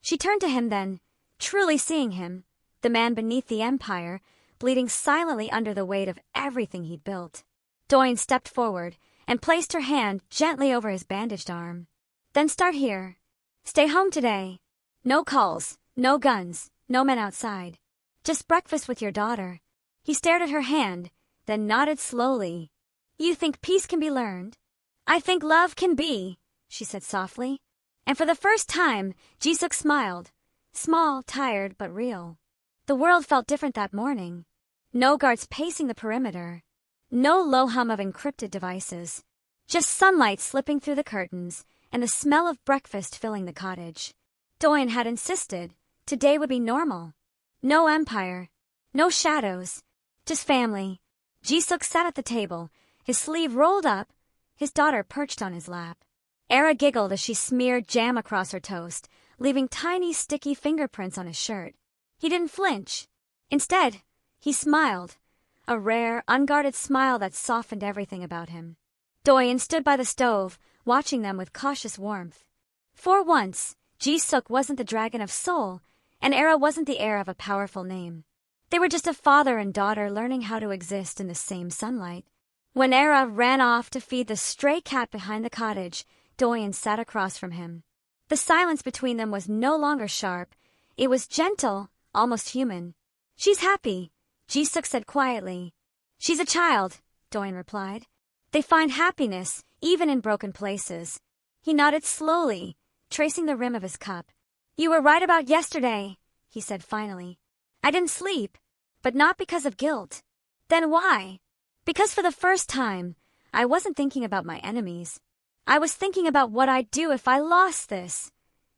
Speaker 1: She turned to him then, truly seeing him, the man beneath the empire, bleeding silently under the weight of everything he'd built. Doyin stepped forward and placed her hand gently over his bandaged arm. Then start here. Stay home today. No calls, no guns, no men outside. Just breakfast with your daughter. He stared at her hand, then nodded slowly. You think peace can be learned? I think love can be, she said softly. And for the first time, Jisuk smiled. Small, tired, but real. The world felt different that morning. No guards pacing the perimeter. No low hum of encrypted devices. Just sunlight slipping through the curtains and the smell of breakfast filling the cottage. Doyin had insisted. Today would be normal. No empire. No shadows. Just family. Jisuk sat at the table, his sleeve rolled up, his daughter perched on his lap. Era giggled as she smeared jam across her toast, leaving tiny sticky fingerprints on his shirt. He didn't flinch. Instead, he smiled, a rare, unguarded smile that softened everything about him. Doyin stood by the stove, watching them with cautious warmth. For once, Jisuk wasn't the dragon of soul, and Era wasn't the heir of a powerful name. They were just a father and daughter learning how to exist in the same sunlight. When Era ran off to feed the stray cat behind the cottage, Doyin sat across from him. The silence between them was no longer sharp. It was gentle, almost human. She's happy, Jisuk said quietly. She's a child, Doyin replied. They find happiness, even in broken places. He nodded slowly, tracing the rim of his cup. You were right about yesterday, he said finally. I didn't sleep, but not because of guilt. Then why? Because for the first time, I wasn't thinking about my enemies. I was thinking about what I'd do if I lost this.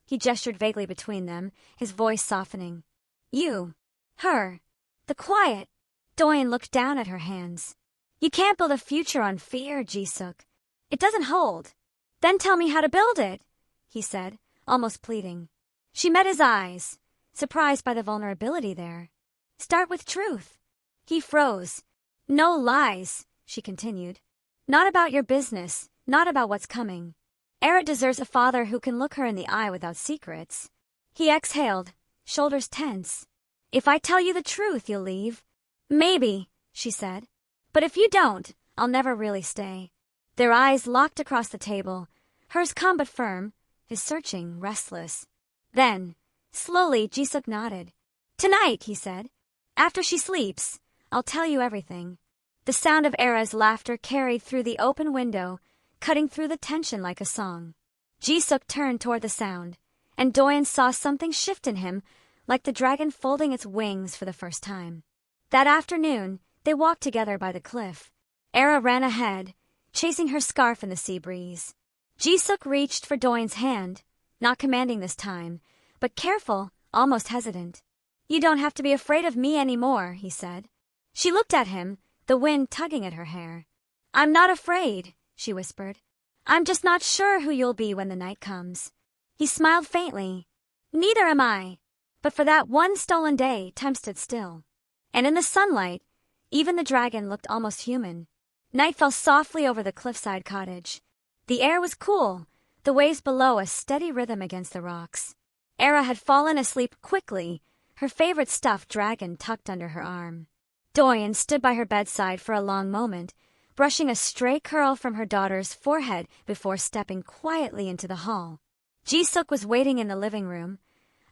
Speaker 1: He gestured vaguely between them, his voice softening. You. Her. The quiet. Doyin looked down at her hands. You can't build a future on fear, Jisuk. It doesn't hold. Then tell me how to build it, he said, almost pleading. She met his eyes, surprised by the vulnerability there. Start with truth. He froze. No lies, she continued. Not about your business, not about what's coming. Era deserves a father who can look her in the eye without secrets. He exhaled, shoulders tense. If I tell you the truth, you'll leave. Maybe, she said. But if you don't, I'll never really stay. Their eyes locked across the table, hers calm but firm, his searching, restless. Then, slowly, Jisuk nodded. Tonight, he said. After she sleeps, I'll tell you everything. The sound of Era's laughter carried through the open window, cutting through the tension like a song. Jisuk turned toward the sound, and Doyin saw something shift in him, like the dragon folding its wings for the first time. That afternoon, they walked together by the cliff. Era ran ahead, chasing her scarf in the sea breeze. Jisuk reached for Doyin's hand, not commanding this time, but careful, almost hesitant. You don't have to be afraid of me anymore, he said. She looked at him, the wind tugging at her hair. I'm not afraid, she whispered. I'm just not sure who you'll be when the night comes. He smiled faintly. Neither am I. But for that one stolen day, time stood still. And in the sunlight, even the dragon looked almost human. Night fell softly over the cliffside cottage. The air was cool, the waves below a steady rhythm against the rocks. Era had fallen asleep quickly, her favorite stuffed dragon tucked under her arm. Doyin stood by her bedside for a long moment, brushing a stray curl from her daughter's forehead before stepping quietly into the hall. Jisuk was waiting in the living room,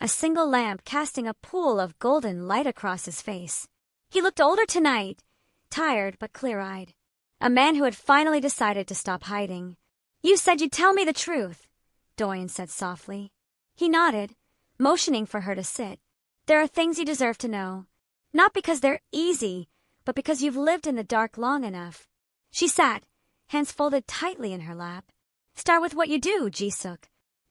Speaker 1: a single lamp casting a pool of golden light across his face. He looked older tonight, tired but clear-eyed. A man who had finally decided to stop hiding. You said you'd tell me the truth, Doyin said softly. He nodded, motioning for her to sit. There are things you deserve to know. Not because they're easy, but because you've lived in the dark long enough. She sat, hands folded tightly in her lap. Start with what you do, Jisuk.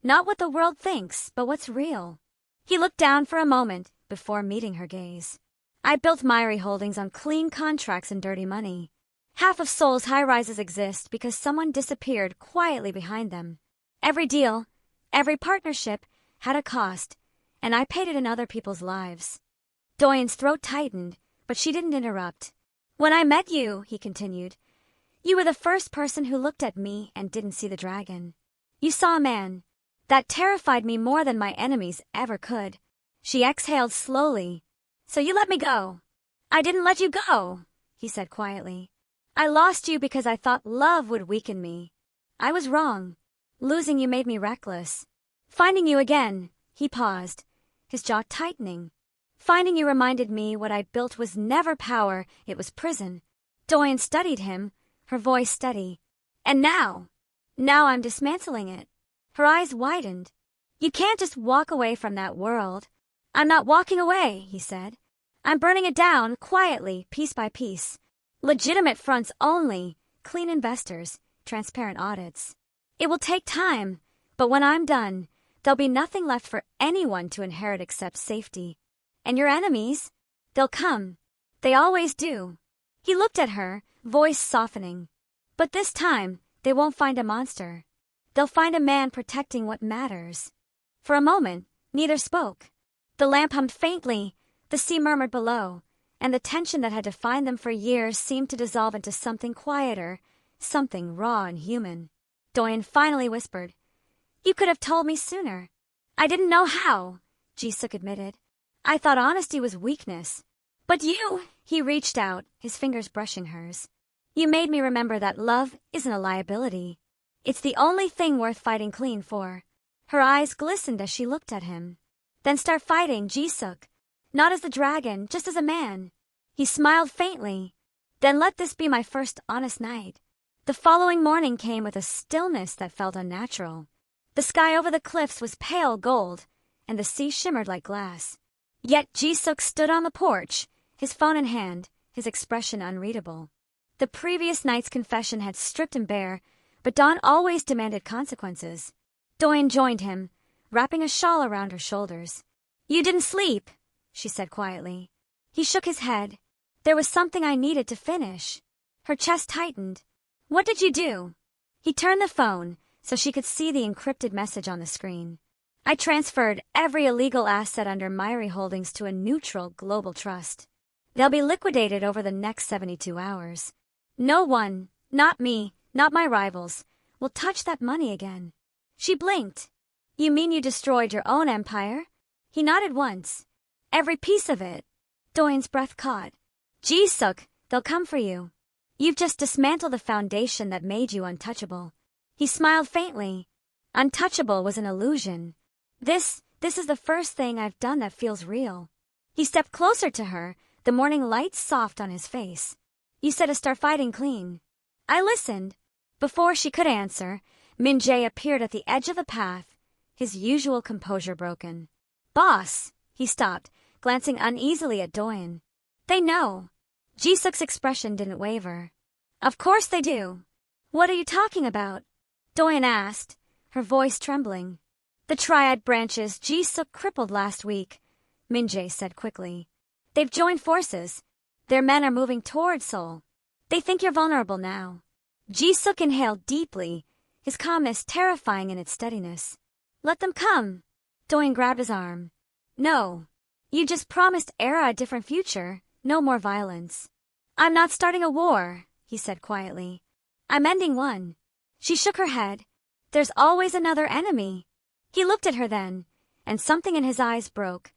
Speaker 1: Not what the world thinks, but what's real. He looked down for a moment before meeting her gaze. I built Myri Holdings on clean contracts and dirty money. Half of Seoul's high-rises exist because someone disappeared quietly behind them. Every deal, every partnership had a cost, and I paid it in other people's lives. Doyin's throat tightened, but she didn't interrupt. When I met you, he continued, you were the first person who looked at me and didn't see the dragon. You saw a man. That terrified me more than my enemies ever could. She exhaled slowly. So you let me go. I didn't let you go, he said quietly. I lost you because I thought love would weaken me. I was wrong. Losing you made me reckless. Finding you again, he paused, his jaw tightening. Finding you reminded me what I built was never power, it was prison. Doyin studied him, her voice steady. And now I'm dismantling it. Her eyes widened. You can't just walk away from that world. I'm not walking away, he said. I'm burning it down, quietly, piece by piece. Legitimate fronts only, clean investors, transparent audits. It will take time, but when I'm done, there'll be nothing left for anyone to inherit except safety. And your enemies, they'll come. They always do. He looked at her, voice softening. But this time, they won't find a monster. They'll find a man protecting what matters. For a moment, neither spoke. The lamp hummed faintly, the sea murmured below, and the tension that had defined them for years seemed to dissolve into something quieter, something raw and human. Doyin finally whispered, You could have told me sooner. I didn't know how, Ji-suk admitted. I thought honesty was weakness. But you, he reached out, his fingers brushing hers. You made me remember that love isn't a liability. It's the only thing worth fighting clean for. Her eyes glistened as she looked at him. Then start fighting, Ji-suk. Not as the dragon, just as a man. He smiled faintly. Then let this be my first honest night. The following morning came with a stillness that felt unnatural. The sky over the cliffs was pale gold, and the sea shimmered like glass. Yet Ji-suk stood on the porch, his phone in hand, his expression unreadable. The previous night's confession had stripped him bare, but Dawn always demanded consequences. Doyin joined him, wrapping a shawl around her shoulders. You didn't sleep, she said quietly. He shook his head. There was something I needed to finish. Her chest tightened. What did you do? He turned the phone so she could see the encrypted message on the screen. I transferred every illegal asset under Myri Holdings to a neutral global trust. They'll be liquidated over the next 72 hours. No one, not me, not my rivals, will touch that money again. She blinked. You mean you destroyed your own empire? He nodded once. Every piece of it. Doyin's breath caught. Ji-suk, they'll come for you. You've just dismantled the foundation that made you untouchable. He smiled faintly. Untouchable was an illusion. This is the first thing I've done that feels real. He stepped closer to her, the morning light soft on his face. You said to start fighting clean. I listened. Before she could answer, Min-jae appeared at the edge of the path, his usual composure broken. Boss, he stopped, glancing uneasily at Doyin. They know. Ji-suk's expression didn't waver. Of course they do. What are you talking about? Doyin asked, her voice trembling. The triad branches Ji-suk crippled last week, Min-jae said quickly. They've joined forces. Their men are moving toward Seoul. They think you're vulnerable now. Ji-suk inhaled deeply, his calmness terrifying in its steadiness. Let them come. Doyin grabbed his arm. No. You just promised Era a different future, no more violence. I'm not starting a war, he said quietly. I'm ending one. She shook her head. There's always another enemy. He looked at her then, and something in his eyes broke,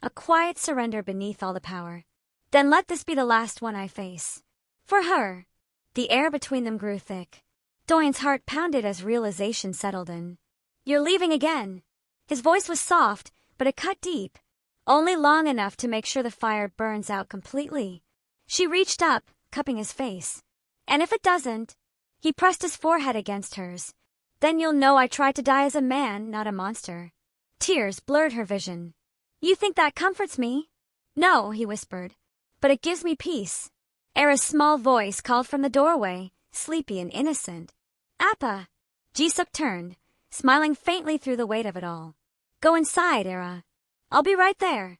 Speaker 1: a quiet surrender beneath all the power. Then let this be the last one I face. For her. The air between them grew thick. Doyin's heart pounded as realization settled in. You're leaving again. His voice was soft, but it cut deep. Only long enough to make sure the fire burns out completely. She reached up, cupping his face. And if it doesn't, he pressed his forehead against hers. Then you'll know I tried to die as a man, not a monster. Tears blurred her vision. You think that comforts me? No, he whispered. But it gives me peace. Era's small voice called from the doorway, sleepy and innocent. Appa! Ji-suk turned, smiling faintly through the weight of it all. Go inside, Era. I'll be right there.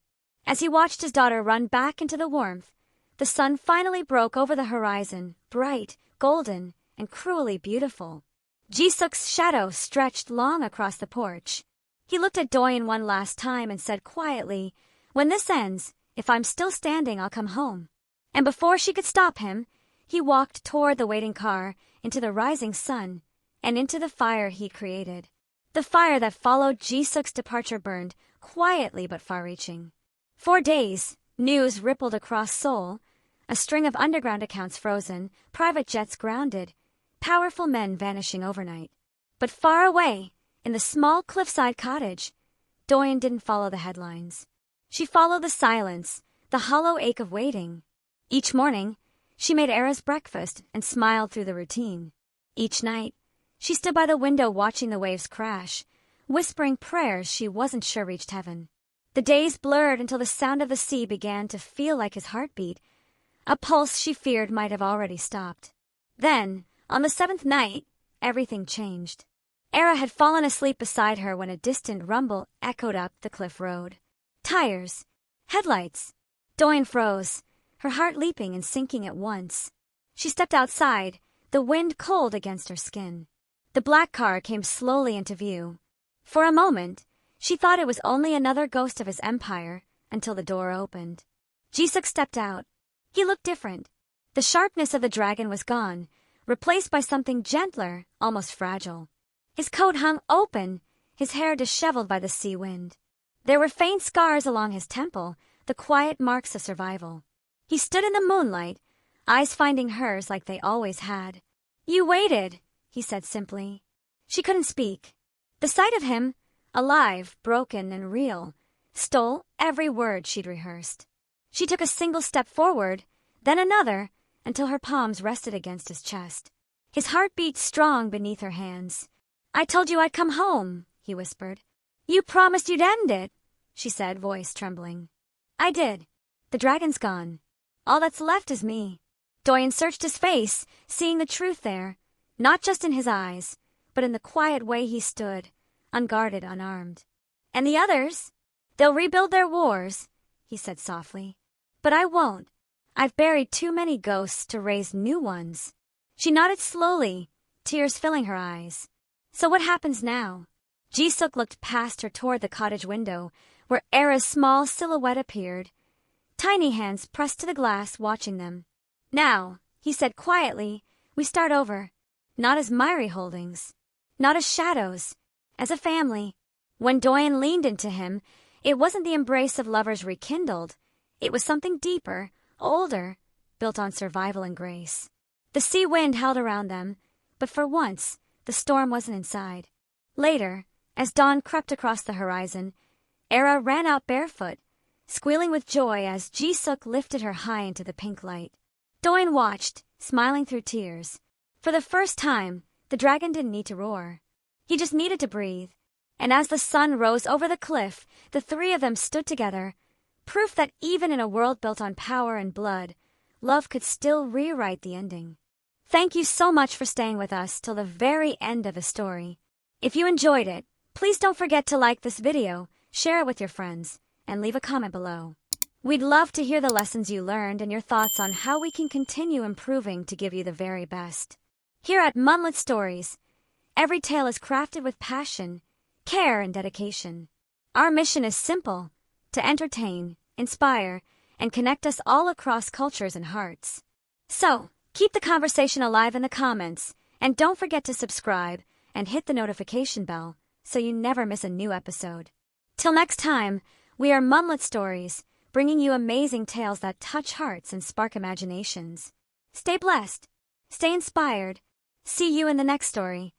Speaker 1: As he watched his daughter run back into the warmth, the sun finally broke over the horizon, bright, golden, and cruelly beautiful. Jisuk's shadow stretched long across the porch. He looked at Doyin one last time and said quietly, "When this ends, if I'm still standing, I'll come home." And before she could stop him, he walked toward the waiting car, into the rising sun, and into the fire he created. The fire that followed Jisuk's departure burned, quietly but far-reaching. For days, news rippled across Seoul, a string of underground accounts frozen, private jets grounded, powerful men vanishing overnight. But far away, in the small cliffside cottage, Doyin didn't follow the headlines. She followed the silence, the hollow ache of waiting. Each morning, she made Era's breakfast and smiled through the routine. Each night, she stood by the window watching the waves crash, whispering prayers she wasn't sure reached heaven. The days blurred until the sound of the sea began to feel like his heartbeat, a pulse she feared might have already stopped. Then, on the 7th night, everything changed. Era had fallen asleep beside her when a distant rumble echoed up the cliff road. Tires. Headlights. Doyin froze, her heart leaping and sinking at once. She stepped outside, the wind cold against her skin. The black car came slowly into view. For a moment, she thought it was only another ghost of his empire, until the door opened. Jisuk stepped out. He looked different. The sharpness of the dragon was gone, replaced by something gentler, almost fragile. His coat hung open, his hair disheveled by the sea wind. There were faint scars along his temple, the quiet marks of survival. He stood in the moonlight, eyes finding hers like they always had. "You waited," he said simply. She couldn't speak. The sight of him, alive, broken, and real, stole every word she'd rehearsed. She took a single step forward, then another, until her palms rested against his chest. His heart beat strong beneath her hands. "I told you I'd come home," he whispered. "You promised you'd end it," she said, voice trembling. "I did. The dragon's gone. All that's left is me." Doyin searched his face, seeing the truth there, not just in his eyes, but in the quiet way he stood, unguarded, unarmed. "And the others? They'll rebuild their wars," he said softly. "But I won't. I've buried too many ghosts to raise new ones." She nodded slowly, tears filling her eyes. "So what happens now?" Jisuk looked past her toward the cottage window, where Era's small silhouette appeared, tiny hands pressed to the glass watching them. "Now," he said quietly, "we start over. Not as Myri Holdings. Not as shadows. As a family." When Doyin leaned into him, it wasn't the embrace of lovers rekindled. It was something deeper, older, built on survival and grace. The sea wind held around them, but for once, the storm wasn't inside. Later, as dawn crept across the horizon, Era ran out barefoot, squealing with joy as Jisuk lifted her high into the pink light. Doyin watched, smiling through tears. For the first time, the dragon didn't need to roar. He just needed to breathe. And as the sun rose over the cliff, the three of them stood together, proof that even in a world built on power and blood, love could still rewrite the ending. Thank you so much for staying with us till the very end of the story. If you enjoyed it, please don't forget to like this video, share it with your friends, and leave a comment below. We'd love to hear the lessons you learned and your thoughts on how we can continue improving to give you the very best. Here at Munlyt Stories, every tale is crafted with passion, care, and dedication. Our mission is simple: to entertain, inspire, and connect us all across cultures and hearts. So, keep the conversation alive in the comments, and don't forget to subscribe and hit the notification bell so you never miss a new episode. Till next time, we are Munlyt Stories, bringing you amazing tales that touch hearts and spark imaginations. Stay blessed, stay inspired. See you in the next story.